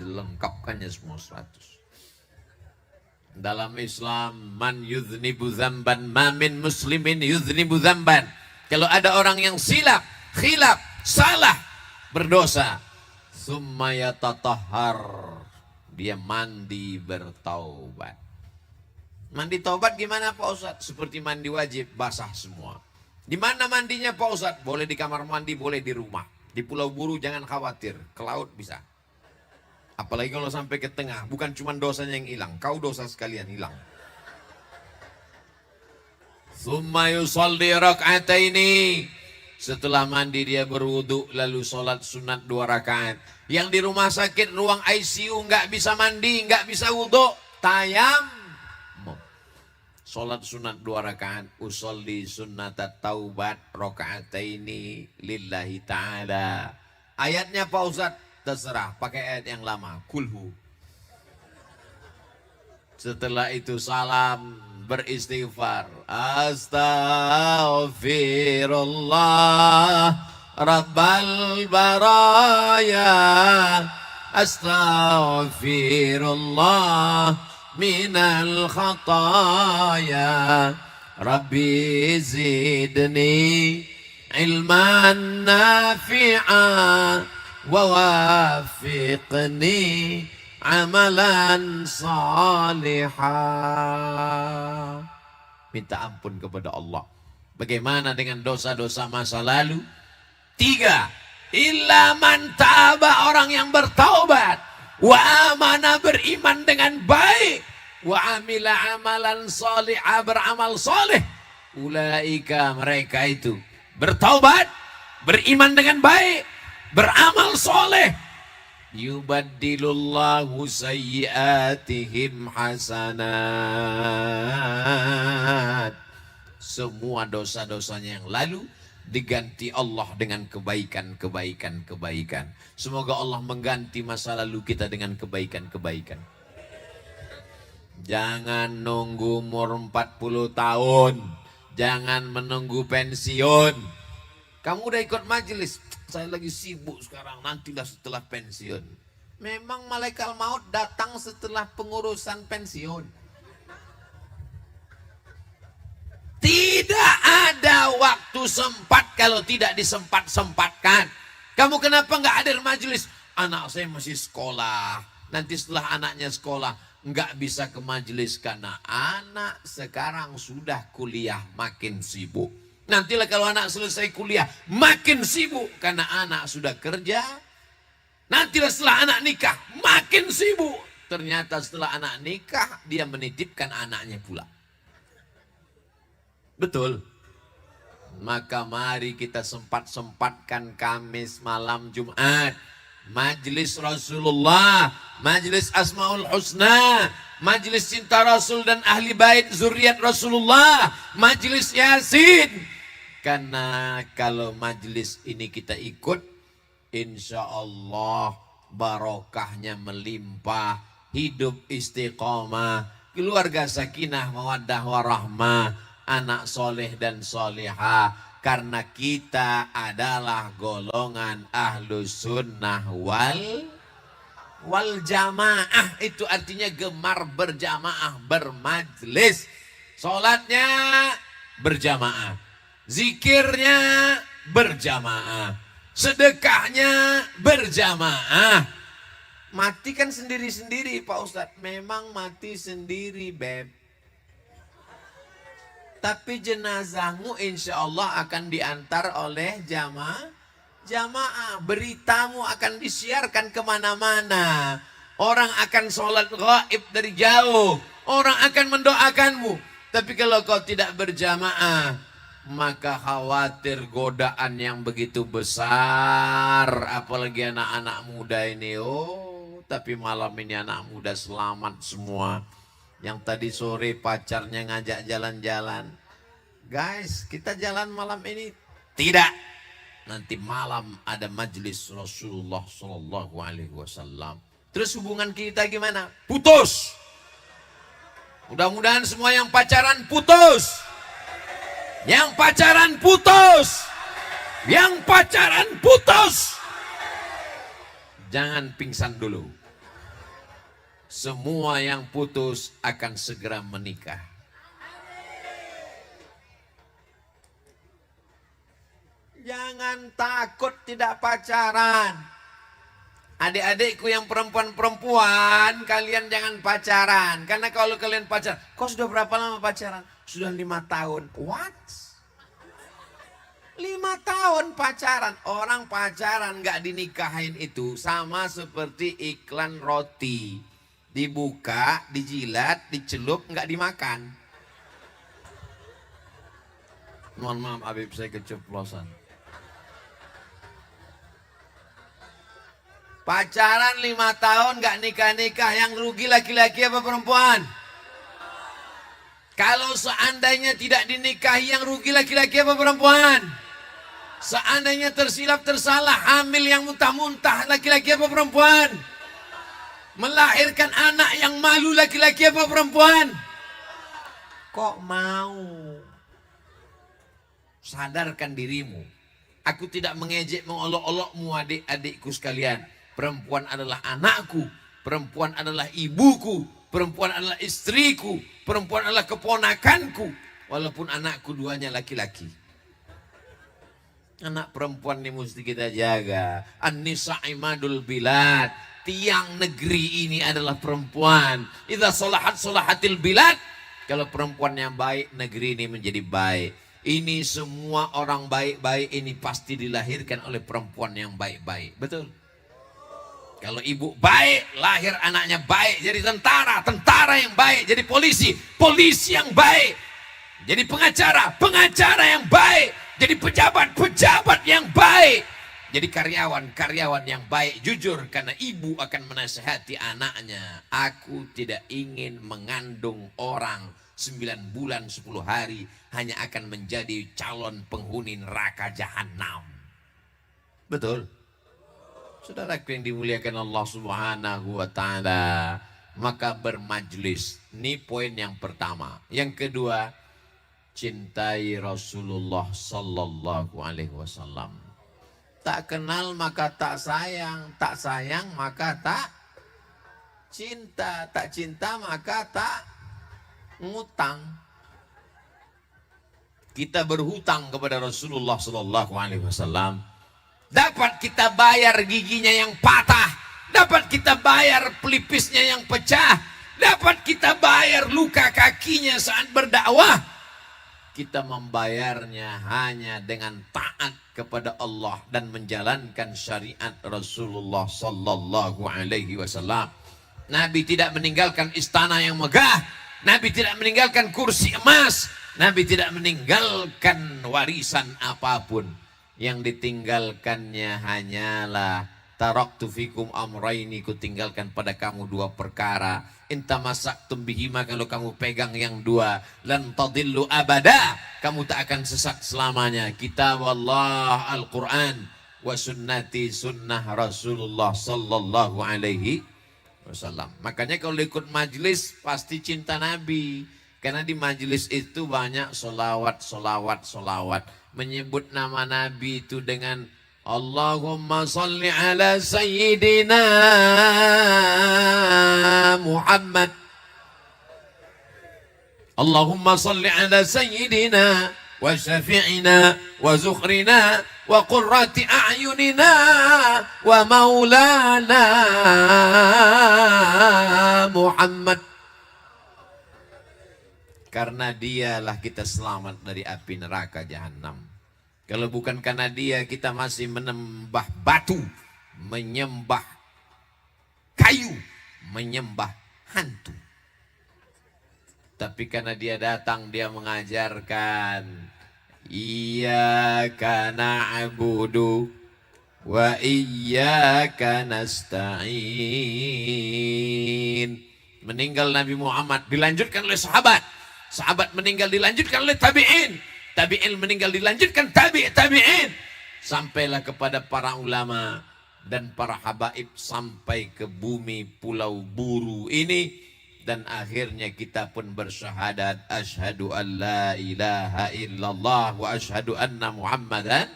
[SPEAKER 1] Dilengkapkannya semua 100. Dalam Islam, man yudhnibu dzamban, ma min muslimin yudhnibu dzamban. Kalau ada orang yang silap, khilaf, salah, berdosa, summa yatatahhar, dia mandi bertaubat. Mandi taubat gimana Pak Ustadz? Seperti mandi wajib, basah semua. Di mana mandinya Pak Ustadz? Boleh di kamar mandi, boleh di rumah. Di Pulau Buru jangan khawatir, ke laut bisa. Apalagi kalau sampai ke tengah, bukan cuma dosanya yang hilang, kau dosa sekalian hilang. Summa yusalli rak'ataini. Setelah mandi dia berwudu lalu sholat sunat 2 rakaat. Yang di rumah sakit ruang ICU nggak bisa mandi, nggak bisa wudu, tayamum. Sholat sunat 2 rakaat. Usolli sunnatat taubat rakaataini lillahi ta'ala. Ayatnya Pak Ustadz terserah, pakai ayat yang lama, kulhu. Setelah itu salam, beristighfar. Astaghfirullah Rabbal baraya. Astaghfirullah minal khataya. Rabbi zidni ilman nafi'an wa wafiqni amalan salihah. Minta ampun kepada Allah. Bagaimana dengan dosa-dosa masa lalu? 3. Illa man taba, orang yang bertaubat. Wa amana, beriman dengan baik. Wa amila amalan salihah, beramal saleh. Ulaika, mereka itu bertaubat, beriman dengan baik, beramal soleh. Yubaddilullahu sayyiatihim hasanat. Semua dosa-dosanya yang lalu diganti Allah dengan kebaikan-kebaikan. Semoga Allah mengganti masa lalu kita dengan kebaikan-kebaikan. Jangan nunggu umur 40 tahun. Jangan menunggu pensiun. Kamu udah ikut majelis, saya lagi sibuk sekarang, nantilah setelah pensiun. Memang malaikat maut datang setelah pengurusan pensiun. waktu sempat kalau tidak disempat-sempatkan. Kamu kenapa nggak hadir majelis? Anak saya masih sekolah. Nanti setelah anaknya sekolah nggak bisa ke majelis karena anak sekarang sudah kuliah makin sibuk. Nantilah kalau anak selesai kuliah makin sibuk karena anak sudah kerja. Nantilah setelah anak nikah makin sibuk. Ternyata setelah anak nikah dia menitipkan anaknya pula. Betul. Maka mari kita sempat-sempatkan Kamis malam Jumat. Majelis Rasulullah, majelis Asmaul Husna, majelis cinta Rasul dan ahli bait zuriat Rasulullah, majelis Yasin. Karena kalau majelis ini kita ikut, insya Allah barokahnya melimpah, hidup istiqomah, keluarga sakinah mawaddah warahmah, anak soleh dan solehah. Karena kita adalah golongan ahlus sunnah wal jamaah. Itu artinya gemar berjamaah, bermajlis. Sholatnya berjamaah, zikirnya berjamaah, sedekahnya berjamaah. Mati kan sendiri-sendiri Pak Ustadz. Memang mati sendiri Beb. Tapi jenazahmu insya Allah akan diantar oleh jamaah. Beritamu akan disiarkan kemana-mana. Orang akan sholat gaib dari jauh. Orang akan mendoakanmu. Tapi kalau kau tidak berjamaah, maka khawatir godaan yang begitu besar. Apalagi anak-anak muda ini. Oh, tapi malam ini anak muda selamat semua. Yang tadi sore pacarnya ngajak jalan-jalan. Guys, kita jalan malam ini. Tidak. Nanti malam ada majelis Rasulullah SAW. Terus hubungan kita gimana? Putus. Mudah-mudahan semua yang pacaran putus. Yang pacaran putus. Yang pacaran putus. Jangan pingsan dulu. Semua yang putus akan segera menikah. Jangan takut tidak pacaran. Adik-adikku yang perempuan-perempuan, kalian jangan pacaran. Karena kalau kalian pacaran, kau sudah berapa lama pacaran? Sudah 5 tahun. What? 5 tahun pacaran. Orang pacaran gak dinikahin itu sama seperti iklan roti. Dibuka, dijilat, dicelup, nggak dimakan. Mohon maaf Habib, saya keceplosan. Pacaran 5 tahun nggak nikah-nikah, yang rugi laki-laki apa perempuan? Kalau seandainya tidak dinikahi, yang rugi laki-laki apa perempuan? Seandainya tersilap, tersalah, hamil yang muntah-muntah, laki-laki apa perempuan? Melahirkan anak yang malu, laki-laki apa perempuan? Kok mau? Sadarkan dirimu. Aku tidak mengejek, mengolok-olokmu adik-adikku sekalian. Perempuan adalah anakku. Perempuan adalah ibuku. Perempuan adalah istriku. Perempuan adalah keponakanku. Walaupun anakku duanya laki-laki. Anak perempuan ini mesti kita jaga. An-nisa imadul bilad. Tiang negeri ini adalah perempuan. Idza salahatil bilad. Kalau perempuan yang baik, negeri ini menjadi baik. Ini semua orang baik-baik ini pasti dilahirkan oleh perempuan yang baik-baik. Betul? Kalau ibu baik, lahir anaknya baik. Jadi tentara, tentara yang baik. Jadi polisi, polisi yang baik. Jadi pengacara, pengacara yang baik. Jadi pejabat, pejabat yang baik. Jadi karyawan, karyawan yang baik, jujur. Karena ibu akan menasihati anaknya. Aku tidak ingin mengandung orang 9 bulan 10 hari. Hanya akan menjadi calon penghuni neraka jahanam. Betul? Saudaraku yang dimuliakan Allah Subhanahu wa ta'ala. Maka bermajlis. Ini poin yang pertama. Yang kedua, cintai Rasulullah Sallallahu Alaihi Wasallam. Tak kenal maka tak sayang, tak sayang maka tak cinta, tak cinta maka tak ngutang. kita berhutang kepada Rasulullah Sallallahu Alaihi Wasallam, dapat kita bayar giginya yang patah, dapat kita bayar pelipisnya yang pecah, dapat kita bayar luka kakinya saat berdakwah. Kita membayarnya hanya dengan taat kepada Allah dan menjalankan syariat Rasulullah Sallallahu Alaihi Wasallam. Nabi tidak meninggalkan istana yang megah, Nabi tidak meninggalkan kursi emas, Nabi tidak meninggalkan warisan apapun. Yang ditinggalkannya hanyalah taraktu fikum amraini, ku tinggalkan pada kamu dua perkara. Inta masaktum bihima, kalau kamu pegang yang dua, lan tadillu abada, kamu tak akan sesat selamanya. Kitab Allah Al-Quran wa sunnati, sunnah Rasulullah Sallallahu Alaihi Wasallam. Makanya kalau ikut majlis pasti cinta Nabi, karena di majlis itu banyak solawat. Menyebut nama Nabi itu dengan Allahumma salli ala Sayyidina Muhammad, Allahumma salli ala Sayyidina wa syafi'ina wa zukhrina wa qurrati a'yunina wa maulana Muhammad. Karena dialah kita selamat dari api neraka jahanam. Kalau bukan karena dia, kita masih menyembah batu, menyembah kayu, menyembah hantu. Tapi karena dia datang, dia mengajarkan iyyaka na'budu wa iyyaka nasta'in. Meninggal Nabi Muhammad, dilanjutkan oleh sahabat. Sahabat meninggal, dilanjutkan oleh tabi'in. Tabi'in meninggal, dilanjutkan tabi'in. Sampailah kepada para ulama dan para habaib, sampai ke bumi pulau Buru ini. Dan akhirnya kita pun bersyahadat, asyhadu an la ilaha illallah wa asyhadu anna Muhammadan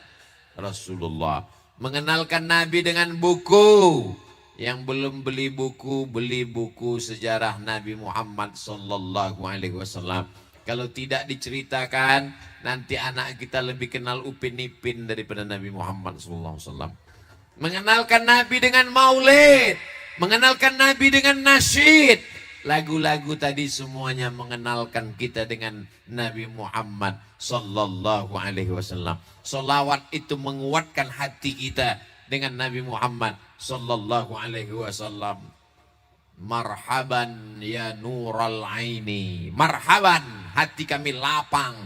[SPEAKER 1] Rasulullah. Mengenalkan Nabi dengan buku. Yang belum beli buku sejarah Nabi Muhammad Sallallahu Alaihi Wasallam. Kalau tidak diceritakan, nanti anak kita lebih kenal Upin Ipin daripada Nabi Muhammad Sallallahu Alaihi Wasallam. Mengenalkan Nabi dengan maulid, mengenalkan Nabi dengan nasyid. Lagu-lagu tadi semuanya mengenalkan kita dengan Nabi Muhammad Sallallahu Alaihi Wasallam. Solawat itu menguatkan hati kita dengan Nabi Muhammad Sallallahu Alaihi Wasallam. Marhaban ya nural aini, marhaban, hati kami lapang.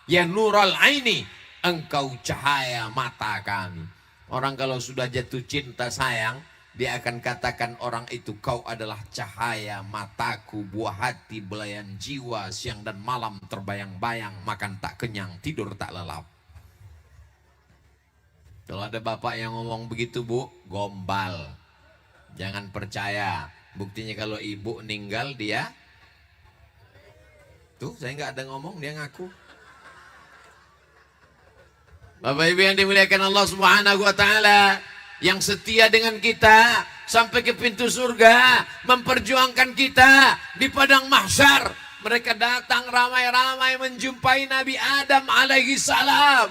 [SPEAKER 1] Ya nural aini, engkau cahaya mata kami. Orang kalau sudah jatuh cinta sayang, dia akan katakan orang itu, kau adalah cahaya mataku, buah hati, belayan jiwa, siang dan malam terbayang-bayang, makan tak kenyang, tidur tak lelap. Kalau ada bapak yang ngomong begitu, bu, gombal. Jangan percaya. Buktinya kalau ibu meninggal, dia tuh, saya nggak ada ngomong, dia ngaku. Bapak ibu yang dimuliakan Allah Subhanahu wa Ta'ala, yang setia dengan kita sampai ke pintu surga, memperjuangkan kita di padang mahsyar. Mereka datang ramai-ramai menjumpai Nabi Adam alaihi salam.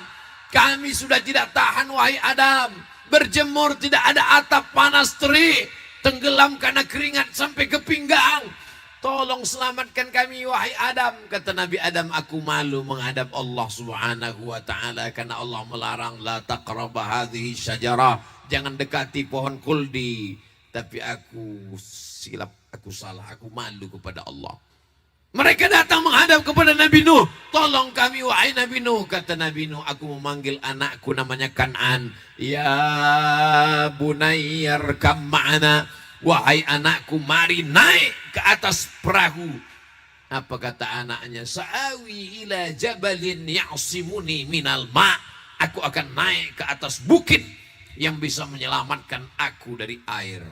[SPEAKER 1] Kami sudah tidak tahan wahai Adam, berjemur tidak ada atap panas terik, tenggelam karena keringat sampai ke pinggang. Tolong selamatkan kami wahai Adam. Kata Nabi Adam, aku malu menghadap Allah Subhanahu wa Ta'ala, karena Allah melarang la taqraba hadhihi syajarah, jangan dekati pohon kuldi. Tapi aku silap, aku salah, aku malu kepada Allah. Mereka datang menghadap kepada Nabi Nuh. Tolong kami wahai Nabi Nuh. Kata Nabi Nuh, aku memanggil anakku namanya Kan'an. Ya bunayyarkam ma'ana. Wahai anakku, mari naik ke atas perahu. Apa kata anaknya? Sa'awi ila jabalin ya'simuni minal ma'. Aku akan naik ke atas bukit yang bisa menyelamatkan aku dari air.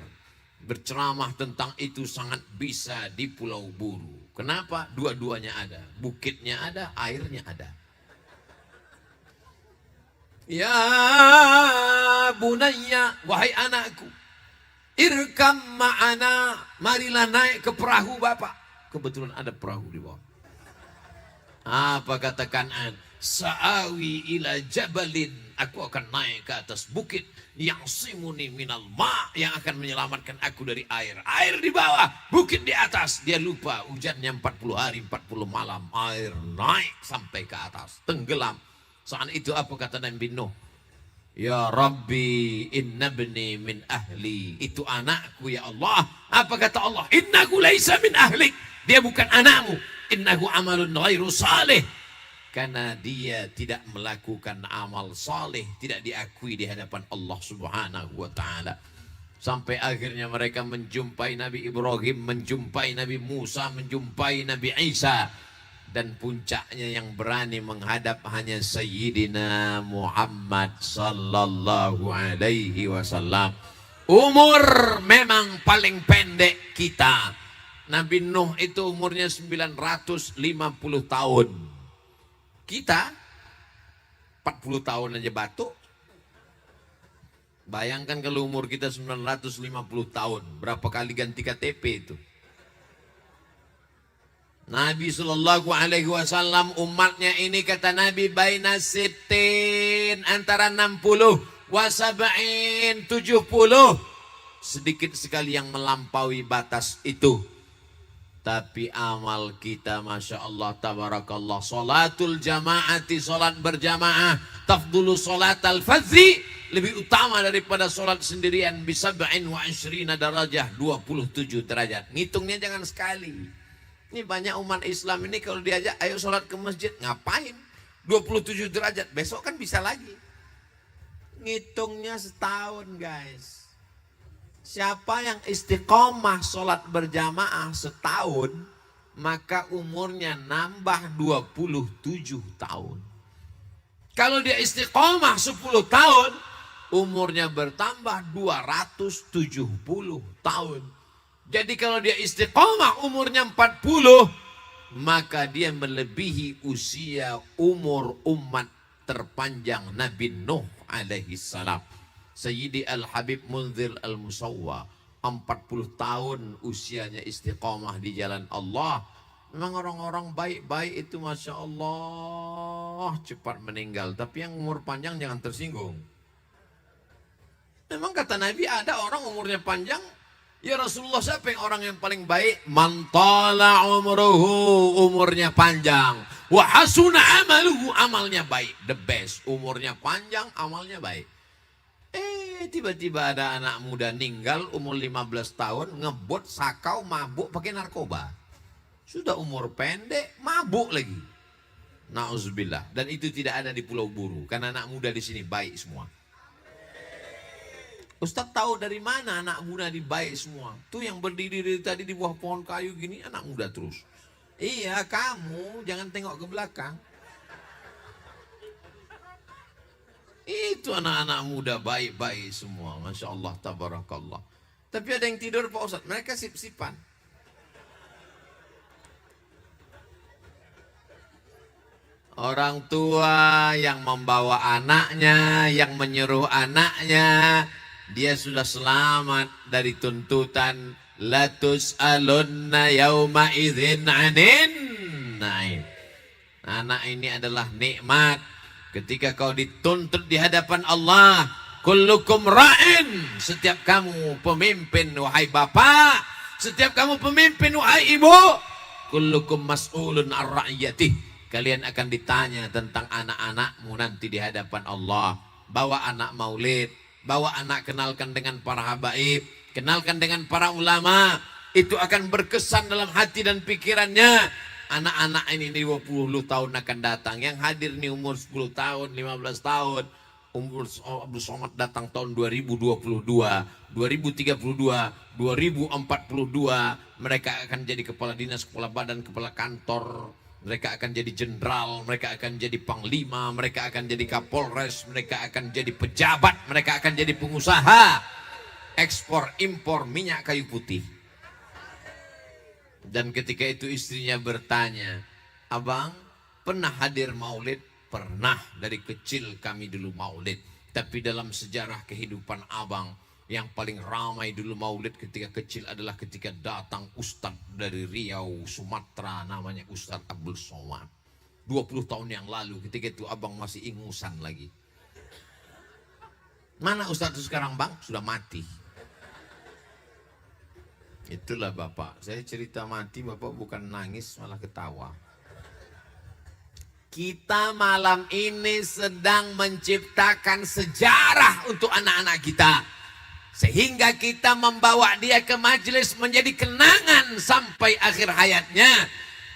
[SPEAKER 1] Berceramah tentang itu sangat bisa di Pulau Buru. Kenapa? Dua-duanya ada. Bukitnya ada, airnya ada. Ya bunayya, wahai anakku, irkam ma'ana, marilah naik ke perahu bapak. Kebetulan ada perahu di bawah. Apa kata Kan'an? Sa'awi ila jabalin. Aku akan naik ke atas bukit yang simuni minal ma, yang akan menyelamatkan aku dari air. Air di bawah, bukit di atas. Dia lupa hujannya 40 hari 40 malam. Air naik sampai ke atas, tenggelam. Saat itu apa kata Nabi Nuh? Ya Rabbi inna bni min ahli. Itu anakku ya Allah. Apa kata Allah? Innahu laisa min ahlik. Dia bukan anakmu. Innahu amalun ghairu salih. Karena dia tidak melakukan amal saleh, tidak diakui di hadapan Allah Subhanahu wa ta'ala. Sampai akhirnya mereka menjumpai Nabi Ibrahim, menjumpai Nabi Musa, menjumpai Nabi Isa. Dan puncaknya yang berani menghadap hanya Sayyidina Muhammad sallallahu alaihi wasallam. Umur memang paling pendek kita. Nabi Nuh itu umurnya 950 tahun. Kita 40 tahun aja batuk. Bayangkan kalau umur kita 950 tahun, berapa kali ganti KTP itu? Nabi Shallallahu Alaihi Wasallam umatnya ini kata Nabi baina sitin, antara 60 wasaba'in 70. Sedikit sekali yang melampaui batas itu. Tapi amal kita Masya Allah tabarakallah. Salatul jamaati, salat berjamaah. Tafdulu salat al-fadzi, lebih utama daripada salat sendirian. Bisab'in wa ashrina darajah, 27 derajat. Ngitungnya jangan sekali. Ini banyak umat Islam ini kalau diajak ayo salat ke masjid, ngapain? 27 derajat, besok kan bisa lagi. Ngitungnya setahun guys. Siapa yang istiqomah sholat berjamaah setahun, maka umurnya nambah 27 tahun. Kalau dia istiqomah 10 tahun, umurnya bertambah 270 tahun. Jadi kalau dia istiqomah umurnya 40, maka dia melebihi usia umur umat terpanjang Nabi Nuh alaihi salam. Sayyidi Al-Habib Munzir Al-Musawwa 40 tahun usianya istiqamah di jalan Allah. Memang orang-orang baik-baik itu Masya Allah cepat meninggal. Tapi yang umur panjang jangan tersinggung. Memang kata Nabi ada orang umurnya panjang. Ya Rasulullah siapa yang orang yang paling baik? Man tala umruhu, umurnya panjang. Wa hasuna amaluhu, amalnya baik. The best, umurnya panjang, amalnya baik. Tiba-tiba ada anak muda meninggal umur 15 tahun, ngebut, sakau, mabuk, pakai narkoba. Sudah umur pendek, mabuk lagi. Nauzubillah. Dan itu tidak ada di Pulau Buru, karena anak muda di sini baik semua. Ustaz tahu dari mana anak muda di baik semua? Tuh yang berdiri dari tadi di bawah pohon kayu gini, anak muda terus. Iya, kamu jangan tengok ke belakang. Itu anak-anak muda baik-baik semua. Masya Allah, tabarakallah. Tapi ada yang tidur Pak Ustaz, mereka sip-sipan. Orang tua yang membawa anaknya, yang menyuruh anaknya, dia sudah selamat dari tuntutan latus alunna yauma idzin anin naim. Anak ini adalah nikmat. Ketika kau dituntut di hadapan Allah, kullukum ra'in, setiap kamu pemimpin wahai bapak, setiap kamu pemimpin wahai ibu, kullukum mas'ulun ar-ra'iyatih, kalian akan ditanya tentang anak-anakmu nanti di hadapan Allah. Bawa anak maulid, bawa anak kenalkan dengan para habaib, kenalkan dengan para ulama, itu akan berkesan dalam hati dan pikirannya. Anak-anak ini 20 tahun akan datang. Yang hadir nih umur 10 tahun, 15 tahun. Umur Abdul Somad datang tahun 2022, 2032, 2042. Mereka akan jadi kepala dinas, kepala badan, kepala kantor. Mereka akan jadi jenderal, mereka akan jadi panglima, mereka akan jadi kapolres, mereka akan jadi pejabat, mereka akan jadi pengusaha. Ekspor, impor minyak kayu putih. Dan ketika itu istrinya bertanya, abang pernah hadir maulid? Pernah, dari kecil kami dulu maulid. Tapi dalam sejarah kehidupan abang, yang paling ramai dulu maulid ketika kecil adalah ketika datang ustadz dari Riau, Sumatera, namanya Ustadz Abdul Somad. 20 tahun yang lalu ketika itu abang masih ingusan lagi. Mana Ustadz itu sekarang bang? Sudah mati. Itulah bapak. Saya cerita mati bapak bukan nangis malah ketawa. Kita malam ini sedang menciptakan sejarah untuk anak-anak kita. Sehingga kita membawa dia ke majelis menjadi kenangan sampai akhir hayatnya.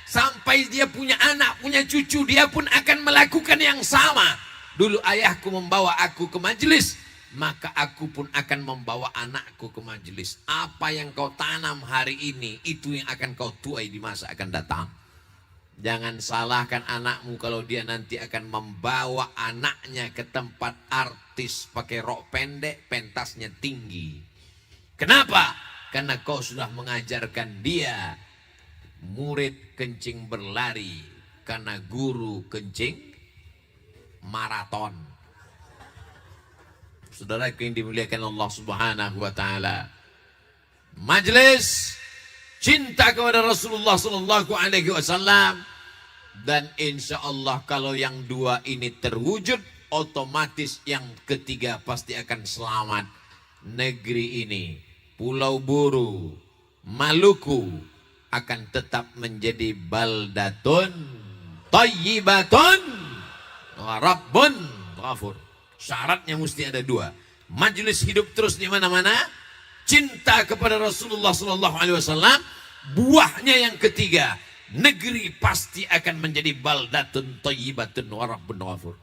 [SPEAKER 1] Sampai dia punya anak, punya cucu, dia pun akan melakukan yang sama. Dulu ayahku membawa aku ke majelis, maka aku pun akan membawa anakku ke majelis. Apa yang kau tanam hari ini, itu yang akan kau tuai di masa akan datang. Jangan salahkan anakmu kalau dia nanti akan membawa anaknya ke tempat artis pakai rok pendek, pentasnya tinggi. Kenapa? Karena kau sudah mengajarkan dia murid kencing berlari, karena guru kencing maraton. Saudara yang dimuliakan Allah Subhanahu wa taala. Majelis cinta kepada Rasulullah sallallahu alaihi wasallam, dan insya Allah kalau yang dua ini terwujud, otomatis yang ketiga pasti akan selamat. Negeri ini, Pulau Buru, Maluku akan tetap menjadi baldatun thayyibatun wa rabbun ghafur. Syaratnya mesti ada dua. Majelis hidup terus di mana-mana, cinta kepada Rasulullah sallallahu alaihi wasallam, buahnya yang ketiga, negeri pasti akan menjadi baldatun thayyibatun wa rabbun ghafur.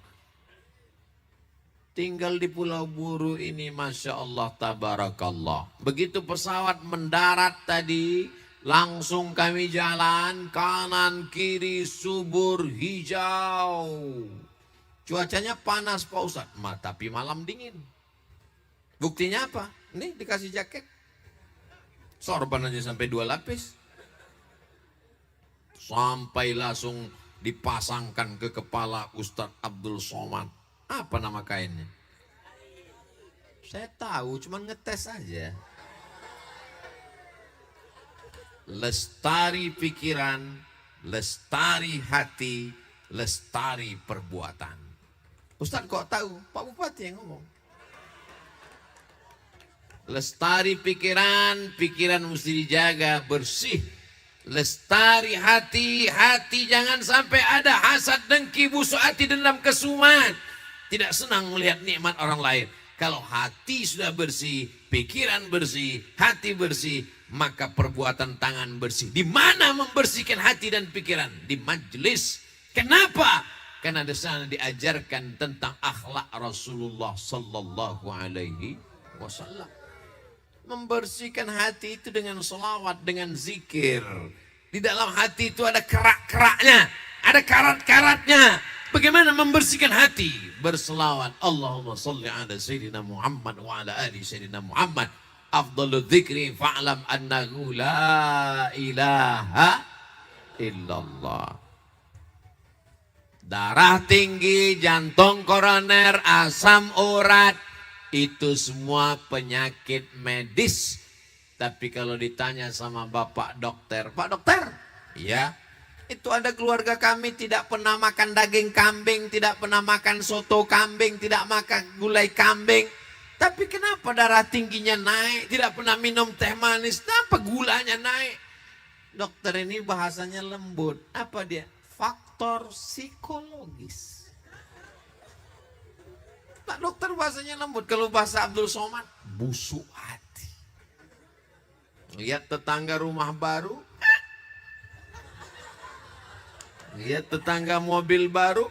[SPEAKER 1] Tinggal di Pulau Buru ini masya Allah tabarakallah. Begitu pesawat mendarat tadi, langsung kami jalan kanan kiri subur hijau. Cuacanya panas Pak Ustadz, tapi malam dingin. Buktinya apa? Nih dikasih jaket. Sorban aja sampai 2 lapis. Sampai langsung dipasangkan ke kepala Ustadz Abdul Somad. Apa nama kainnya? Saya tahu, cuman ngetes aja. Lestari pikiran, lestari hati, lestari perbuatan. Ustadz kok tahu? Pak Bupati yang ngomong. Lestari pikiran, pikiran mesti dijaga bersih. Lestari hati, hati jangan sampai ada hasad, dengki, busuk hati, dendam, kesumat. Tidak senang melihat nikmat orang lain. Kalau hati sudah bersih, pikiran bersih, hati bersih, maka perbuatan tangan bersih. Di mana membersihkan hati dan pikiran? Di majelis. Kenapa? Karena di sana diajarkan tentang akhlak Rasulullah sallallahu alaihi wasallam. Membersihkan hati itu dengan selawat, dengan zikir. Di dalam hati itu ada kerak-keraknya, ada karat-karatnya. Bagaimana membersihkan hati? Berselawat. Allahumma salli ala Sayyidina Muhammad wa ala ali Sayyidina Muhammad. Afdalu dzikri fa'lam annahu la ilaha illallah. Darah tinggi, jantung koroner, asam urat, itu semua penyakit medis. Tapi kalau ditanya sama Bapak dokter, Pak dokter, ya, itu ada keluarga kami tidak pernah makan daging kambing, tidak pernah makan soto kambing, tidak makan gulai kambing. Tapi kenapa darah tingginya naik? Tidak pernah minum teh manis, kenapa gulanya naik? Dokter ini bahasanya lembut. Apa dia? Faktor psikologis. Pak dokter bahasanya lembut. Kalau bahasa Abdul Somad, busuk hati. Lihat tetangga rumah baru, lihat tetangga mobil baru.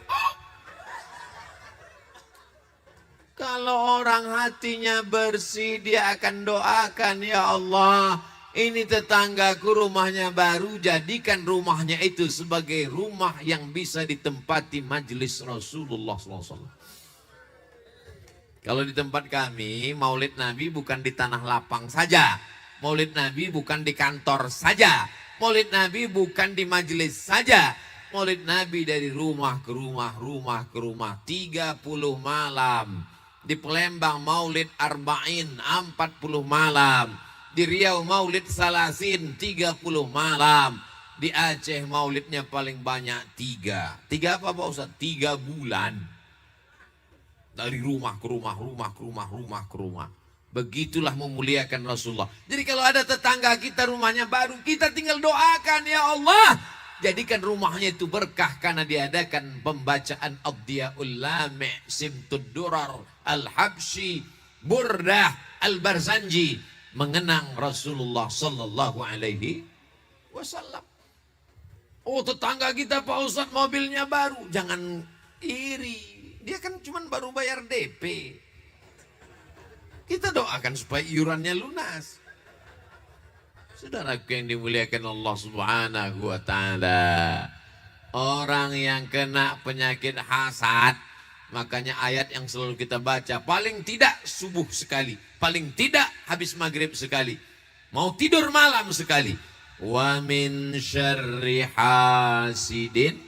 [SPEAKER 1] Kalau orang hatinya bersih, dia akan doakan, ya Allah, ini tetanggaku rumahnya baru, jadikan rumahnya itu sebagai rumah yang bisa ditempati majelis Rasulullah SAW. Kalau di tempat kami, maulid Nabi bukan di tanah lapang saja. Maulid Nabi bukan di kantor saja. Maulid Nabi bukan di majelis saja. Maulid Nabi dari rumah ke rumah, rumah ke rumah, 30 malam. Di Palembang maulid Arba'in, 40 malam. Di Riau maulid Salasin, 30 malam. Di Aceh maulidnya paling banyak 3. 3 apa Pak Ustaz? 3 bulan. Dari rumah ke rumah, rumah ke rumah, rumah ke rumah. Begitulah memuliakan Rasulullah. Jadi kalau ada tetangga kita rumahnya baru, kita tinggal doakan, ya Allah, jadikan rumahnya itu berkah karena diadakan pembacaan Ad-Diyaul Lami', Simtud Durar, Al-Habsyi, Burdah, Al-Barzanji, mengenang Rasulullah sallallahu alaihi wasallam. Oh, tetangga kita Pak Ustadz mobilnya baru, jangan iri. Dia kan cuma baru bayar DP. Kita doakan supaya iurannya lunas. Saudaraku yang dimuliakan Allah Subhanahu wa taala. Orang yang kena penyakit hasad, makanya ayat yang selalu kita baca, paling tidak subuh sekali, paling tidak habis maghrib sekali, mau tidur malam sekali. Wa min syarri hasidin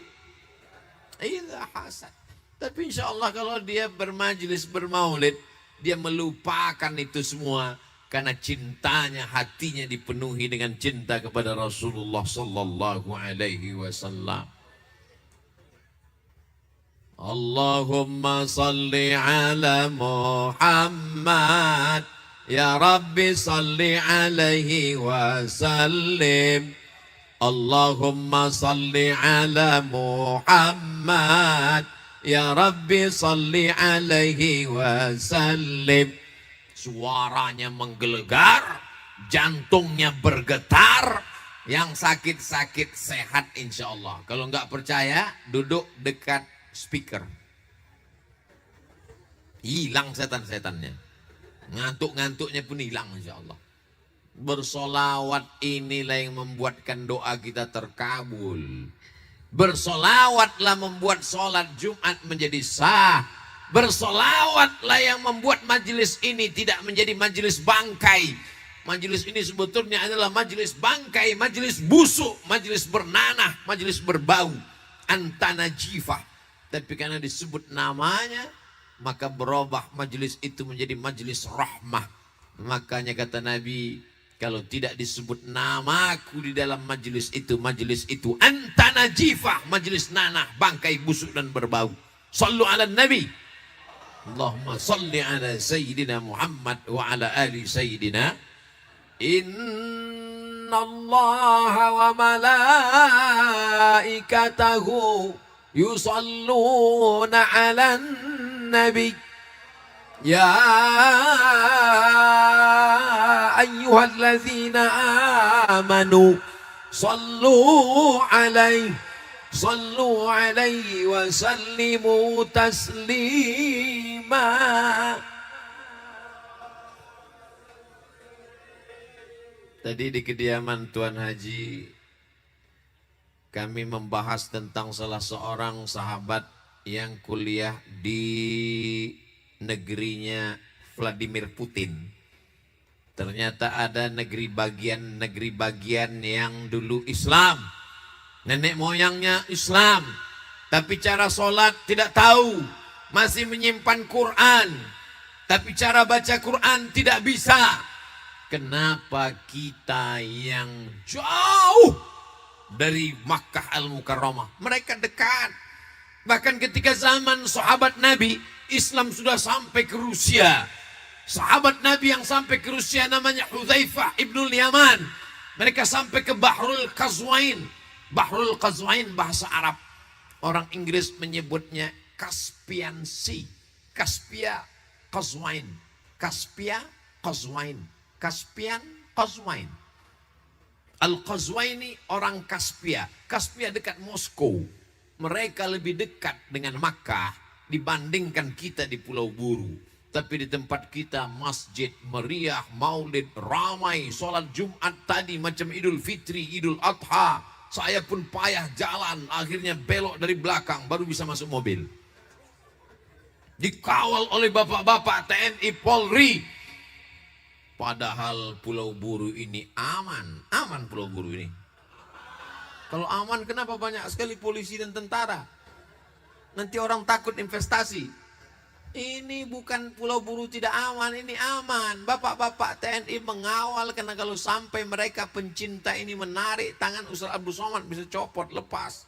[SPEAKER 1] idza hasad. Tapi insya Allah kalau dia bermajlis bermaulid, dia melupakan itu semua karena cintanya, hatinya dipenuhi dengan cinta kepada Rasulullah sallallahu alaihi wasallam. Allahumma salli ala Muhammad, ya Rabbi salli alaihi wasallim. Allahumma salli ala Muhammad, ya Rabbi salli alaihi wasallim. Suaranya menggelegar, jantungnya bergetar. Yang sakit-sakit sehat insya Allah. Kalau nggak percaya, duduk dekat speaker. Hilang setan-setannya. Ngantuk-ngantuknya pun hilang insya Allah. Bersolawat inilah yang membuatkan doa kita terkabul. Bersolawatlah membuat sholat Jumat menjadi sah. Bersolawatlah yang membuat majelis ini tidak menjadi majelis bangkai. Majelis ini sebetulnya adalah majelis bangkai, majelis busuk, majelis bernanah, majelis berbau. Antana jifah. Tapi karena disebut namanya, maka berubah majelis itu menjadi majelis rahmah. Makanya kata Nabi, kalau tidak disebut namaku di dalam majelis itu antana jifah, majelis nanah, bangkai busuk dan berbau. Sallu ala Nabi. Allahumma salli ala Sayyidina Muhammad wa ala ali Sayyidina. Inna Allah wa malaikatahu yusalluna ala Nabi. Ya ayyuhalladzina amanu sallu alaihi wa sallimu taslima. Tadi di kediaman Tuan Haji kami membahas tentang salah seorang sahabat yang kuliah di negerinya Vladimir Putin. Ternyata ada negeri bagian yang dulu Islam. Nenek moyangnya Islam. Tapi cara sholat tidak tahu. Masih menyimpan Quran. Tapi cara baca Quran tidak bisa. Kenapa kita yang jauh dari Makkah Al-Mukarramah, mereka dekat. Bahkan ketika zaman sahabat Nabi, Islam sudah sampai ke Rusia. Sahabat Nabi yang sampai ke Rusia namanya Hudzaifah ibnul Yaman. Mereka sampai ke Bahrul Qazwain. Bahrul Qazwain bahasa Arab. Orang Inggris menyebutnya Caspian Sea. Caspia Qazwain. Caspia Qazwain. Caspian Qazwain. Al-Qazwaini orang Kaspia. Kaspia dekat Moskow. Mereka lebih dekat dengan Makkah dibandingkan kita di Pulau Buru. Tapi di tempat kita masjid meriah, maulid ramai, sholat Jumat tadi macam Idul Fitri, Idul Adha. Saya pun payah jalan, akhirnya belok dari belakang baru bisa masuk mobil. Dikawal oleh bapak-bapak TNI Polri. Padahal Pulau Buru ini aman. Aman Pulau Buru ini. Kalau aman kenapa banyak sekali polisi dan tentara? Nanti orang takut investasi. Ini bukan Pulau Buru tidak aman, ini aman. Bapak-bapak TNI mengawal, karena kalau sampai mereka pencinta ini menarik tangan Ustaz Abdul Somad bisa copot, lepas.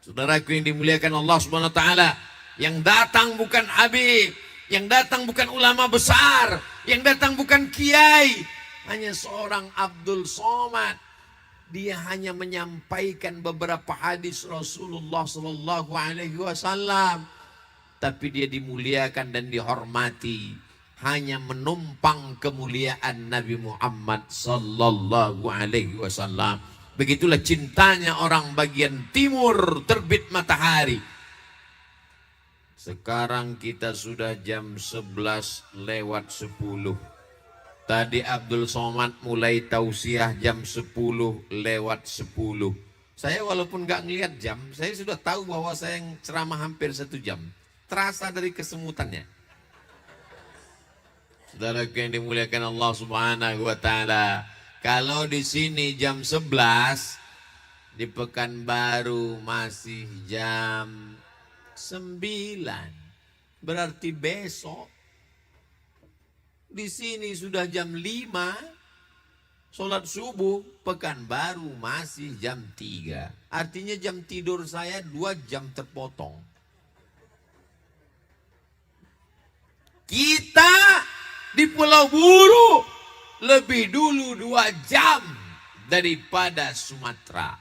[SPEAKER 1] Saudaraku yang dimuliakan Allah Subhanahu wa taala, yang datang bukan Habib, yang datang bukan ulama besar, yang datang bukan kiai, hanya seorang Abdul Somad. Dia hanya menyampaikan beberapa hadis Rasulullah sallallahu alaihi wasallam. Tapi dia dimuliakan dan dihormati hanya menumpang kemuliaan Nabi Muhammad sallallahu alaihi wasallam. Begitulah cintanya orang bagian timur terbit matahari. Sekarang kita sudah jam 11 lewat 10. Tadi Abdul Somad mulai tausiah jam 10 lewat 10. Saya walaupun gak ngelihat jam, saya sudah tahu bahwa saya yang ceramah hampir 1 jam. Terasa dari kesemutannya. Saudara yang dimuliakan Allah Subhanahu wa taala, kalau di sini jam 11, di Pekanbaru masih jam 9. Berarti besok di sini sudah jam 5. Sholat subuh Pekanbaru masih jam 3. Artinya jam tidur saya 2 jam terpotong. Kita di Pulau Buru lebih dulu 2 jam daripada Sumatera.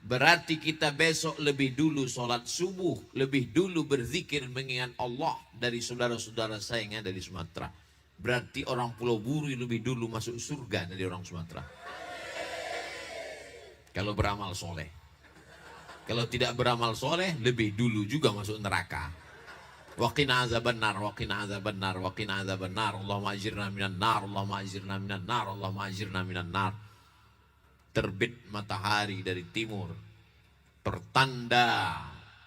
[SPEAKER 1] Berarti kita besok lebih dulu sholat subuh, lebih dulu berzikir mengingat Allah dari saudara-saudara saya yang ada di Sumatera. Berarti orang Pulau Buru lebih dulu masuk surga dari orang Sumatera. Kalau beramal soleh. Kalau tidak beramal soleh, lebih dulu juga masuk neraka. Waqina azabannar, waqina azabannar, waqina azabannar. Allahumma ajirna minan nar, Allahumma ajirna minan nar, Allahumma ajirna minan nar. Terbit matahari dari timur, pertanda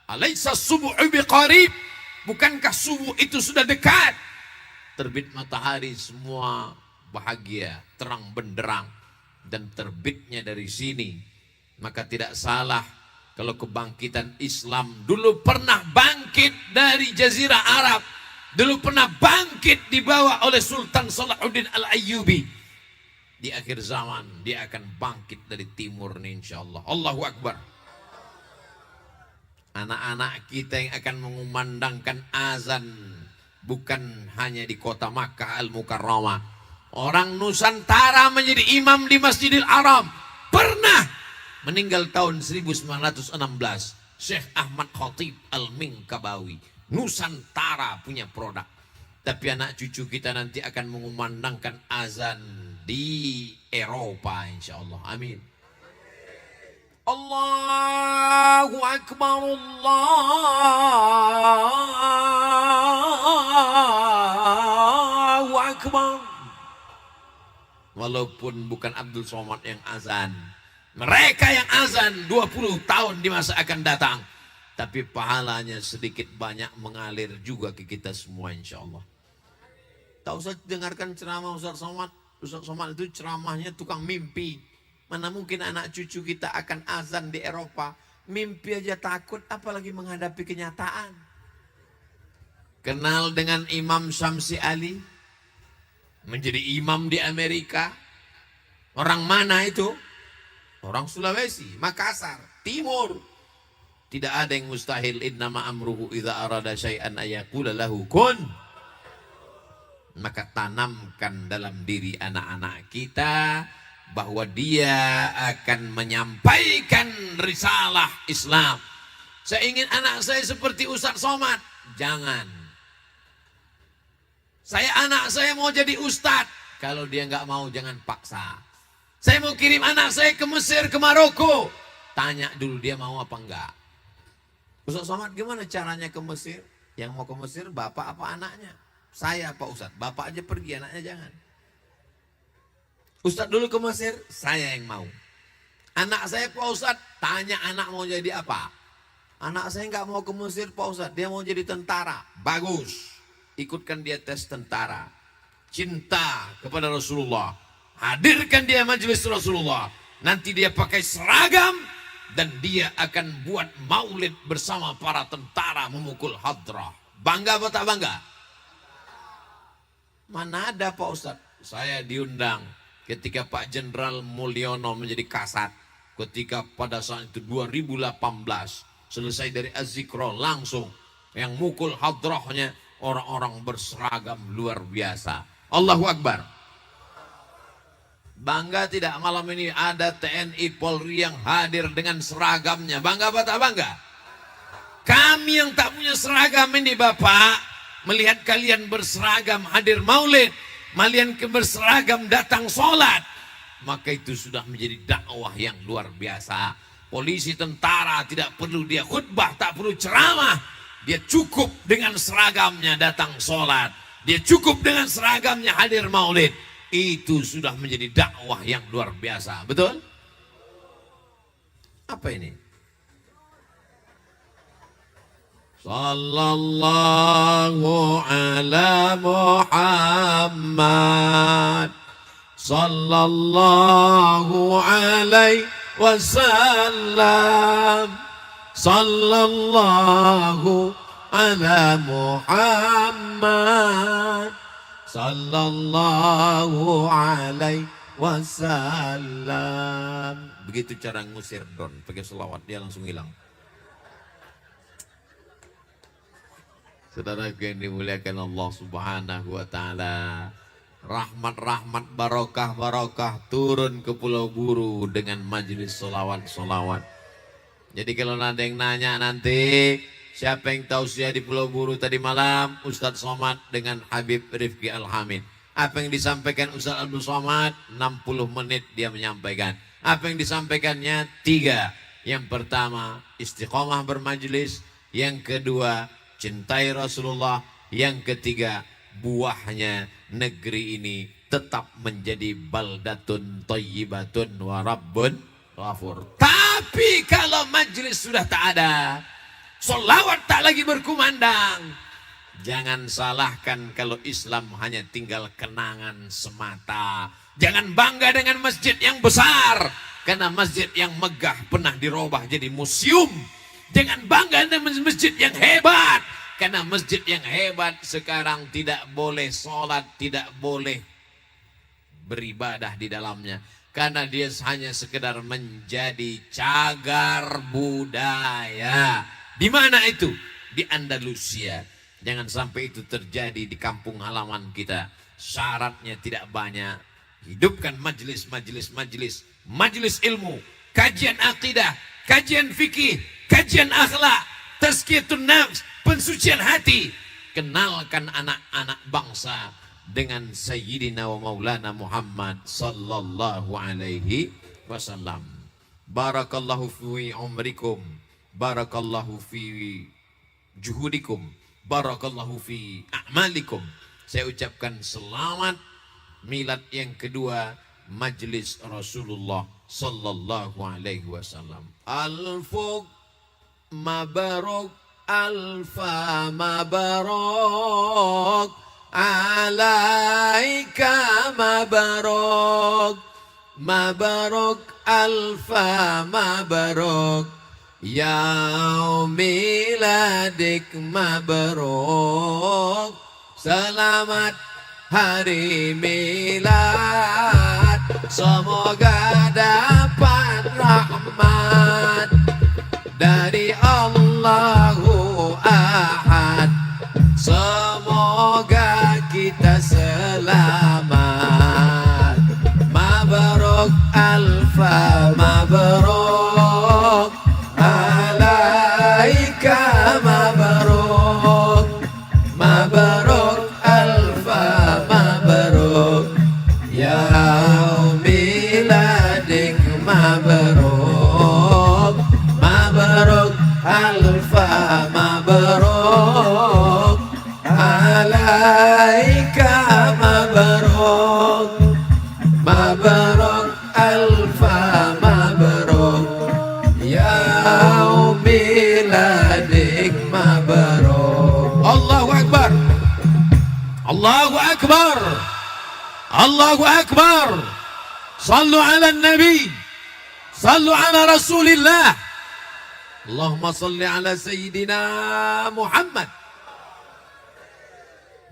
[SPEAKER 1] alaisa subuh biqarib. Bukankah subuh itu sudah dekat? Terbit matahari semua bahagia, terang benderang, dan terbitnya dari sini. Maka tidak salah kalau kebangkitan Islam dulu pernah bangkit dari Jazirah Arab, dulu pernah bangkit dibawa oleh Sultan Salahuddin Al-Ayyubi. Di akhir zaman dia akan bangkit dari timur nih, insyaallah. Allahu Akbar. Anak-anak kita yang akan mengumandangkan azan bukan hanya di kota Makkah Al-Mukarramah. Orang Nusantara menjadi imam di Masjidil Haram. Pernah meninggal tahun 1916. Syekh Ahmad Khatib Al-Minkabawi. Nusantara punya produk. Tapi anak cucu kita nanti akan mengumandangkan azan di Eropa, insyaallah. Amin. Allahu Akbar, Allahu Akbar. Walaupun bukan Abdul Somad yang azan, mereka yang azan 20 tahun di masa akan datang, tapi pahalanya sedikit banyak mengalir juga ke kita semua, insyaallah. Tak usah dengarkan ceramah Ustaz Somad. Ustaz Somad itu ceramahnya tukang mimpi. Mana mungkin anak cucu kita akan azan di Eropa. Mimpi aja takut, apalagi menghadapi kenyataan. Kenal dengan Imam Syamsi Ali? Menjadi imam di Amerika. Orang mana itu? Orang Sulawesi, Makassar, Timur. Tidak ada yang mustahil. Innama amruhu idza arada syai'an ayaqula lahu kun. Maka tanamkan dalam diri anak-anak kita bahwa dia akan menyampaikan risalah Islam. Saya ingin anak saya seperti Ustaz Somad. Jangan. Anak saya mau jadi ustadz. Kalau dia nggak mau, jangan paksa. Saya mau kirim anak saya ke Mesir, ke Maroko. Tanya dulu dia mau apa enggak. Ustaz Somad gimana caranya ke Mesir? Yang mau ke Mesir bapak apa anaknya? Saya Pak Ustadz, bapak aja pergi, anaknya jangan. Ustadz dulu ke Mesir, saya yang mau. Anak saya Pak Ustadz, tanya anak mau jadi apa? Anak saya nggak mau ke Mesir Pak Ustadz, dia mau jadi tentara. Bagus, ikutkan dia tes tentara. Cinta kepada Rasulullah, hadirkan dia majelis Rasulullah. Nanti dia pakai seragam, dan dia akan buat maulid bersama para tentara memukul hadrah. Bangga apa tak bangga? Mana ada Pak Ustadz? Saya diundang ketika Pak Jenderal Mulyono menjadi kasat. Ketika pada saat itu 2018 selesai dari Az-Zikro, langsung yang mukul hadrahnya orang-orang berseragam luar biasa. Allahu Akbar. Bangga tidak malam ini ada TNI Polri yang hadir dengan seragamnya? Bangga apa tak bangga? Kami yang tak punya seragam ini Bapak, melihat kalian berseragam hadir maulid, kalian berseragam datang sholat, maka itu sudah menjadi dakwah yang luar biasa. Polisi, tentara tidak perlu dia khutbah, tak perlu ceramah, dia cukup dengan seragamnya datang sholat, dia cukup dengan seragamnya hadir maulid. Itu sudah menjadi dakwah yang luar biasa. Betul? Apa ini? Sallallahu ala Muhammad, sallallahu alaihi wasallam, sallallahu ala Muhammad, sallallahu alaihi wasallam. Begitu cara ngusir don, pakai selawat dia langsung hilang. Saudara yang dimuliakan Allah Subhanahu wa taala, rahmat-rahmat, barokah-barokah turun ke Pulau Buru dengan majelis selawat-selawat. Jadi kalau ada yang nanya nanti, siapa yang tausiah di Pulau Buru tadi malam? Ustadz Somad dengan Habib Rifki Al-Hamid. Apa yang disampaikan Ustadz Abdul Somad? 60 menit dia menyampaikan. Apa yang disampaikannya? 3. Yang pertama, istiqomah bermajelis. Yang kedua, cintai Rasulullah. Yang ketiga, buahnya negeri ini tetap menjadi baldatun thayyibatun wa rabbun ghafur. Tapi kalau majelis sudah tak ada, selawat tak lagi berkumandang, jangan salahkan kalau Islam hanya tinggal kenangan semata. Jangan bangga dengan masjid yang besar, karena masjid yang megah pernah dirubah jadi museum. Jangan bangga dengan masjid yang hebat, karena masjid yang hebat sekarang tidak boleh sholat, tidak boleh beribadah di dalamnya, karena dia hanya sekedar menjadi cagar budaya. Di mana itu? Di Andalusia. Jangan sampai itu terjadi di kampung halaman kita. Syaratnya tidak banyak. Hidupkan majelis ilmu, kajian akidah, kajian fikih, kajian akhlak, tazkiyatun nafs, pensucian hati. Kenalkan anak-anak bangsa dengan Sayyidina wa Maulana Muhammad sallallahu alaihi wasallam. Barakallahu fi umrikum, barakallahu fi juhudikum, barakallahu fi a'malikum. Saya ucapkan selamat milad yang kedua Majlis Rasulullah sallallahu alaihi wasallam. Alfuk mabarok, alfa mabarok, alaika mabarok, mabarok alfa mabarok, ya miladik mabarok. Selamat hari milad, semoga dapat rahmat dari Allahu Ahad. Semoga kita selamat. Mabarok alfa mabarok, alaika mabarok, mabarok alfa mabarok, ya miladik mabarok, mabarok alfa mabarok, alaika mabarok, mabarok alfa mabarok, ya miladik mabarok. Allahu Akbar, Allahu Akbar, Allahu Akbar. Sallu ala Nabi, sallu ala Rasulillah. Allahumma salli ala Sayyidina Muhammad.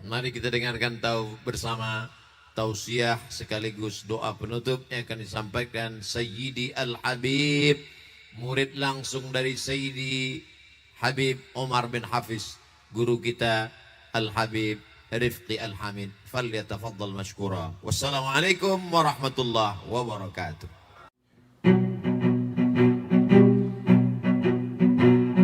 [SPEAKER 1] Mari kita dengarkan bersama tausiah sekaligus doa penutup yang akan disampaikan Sayyidi Al-Habib, murid langsung dari Sayyidi Habib Umar bin Hafiz, guru kita Al-Habib Rifqi Al-Hamid. Falyatafaddal mashkura. Wassalamualaikum warahmatullahi wabarakatuh.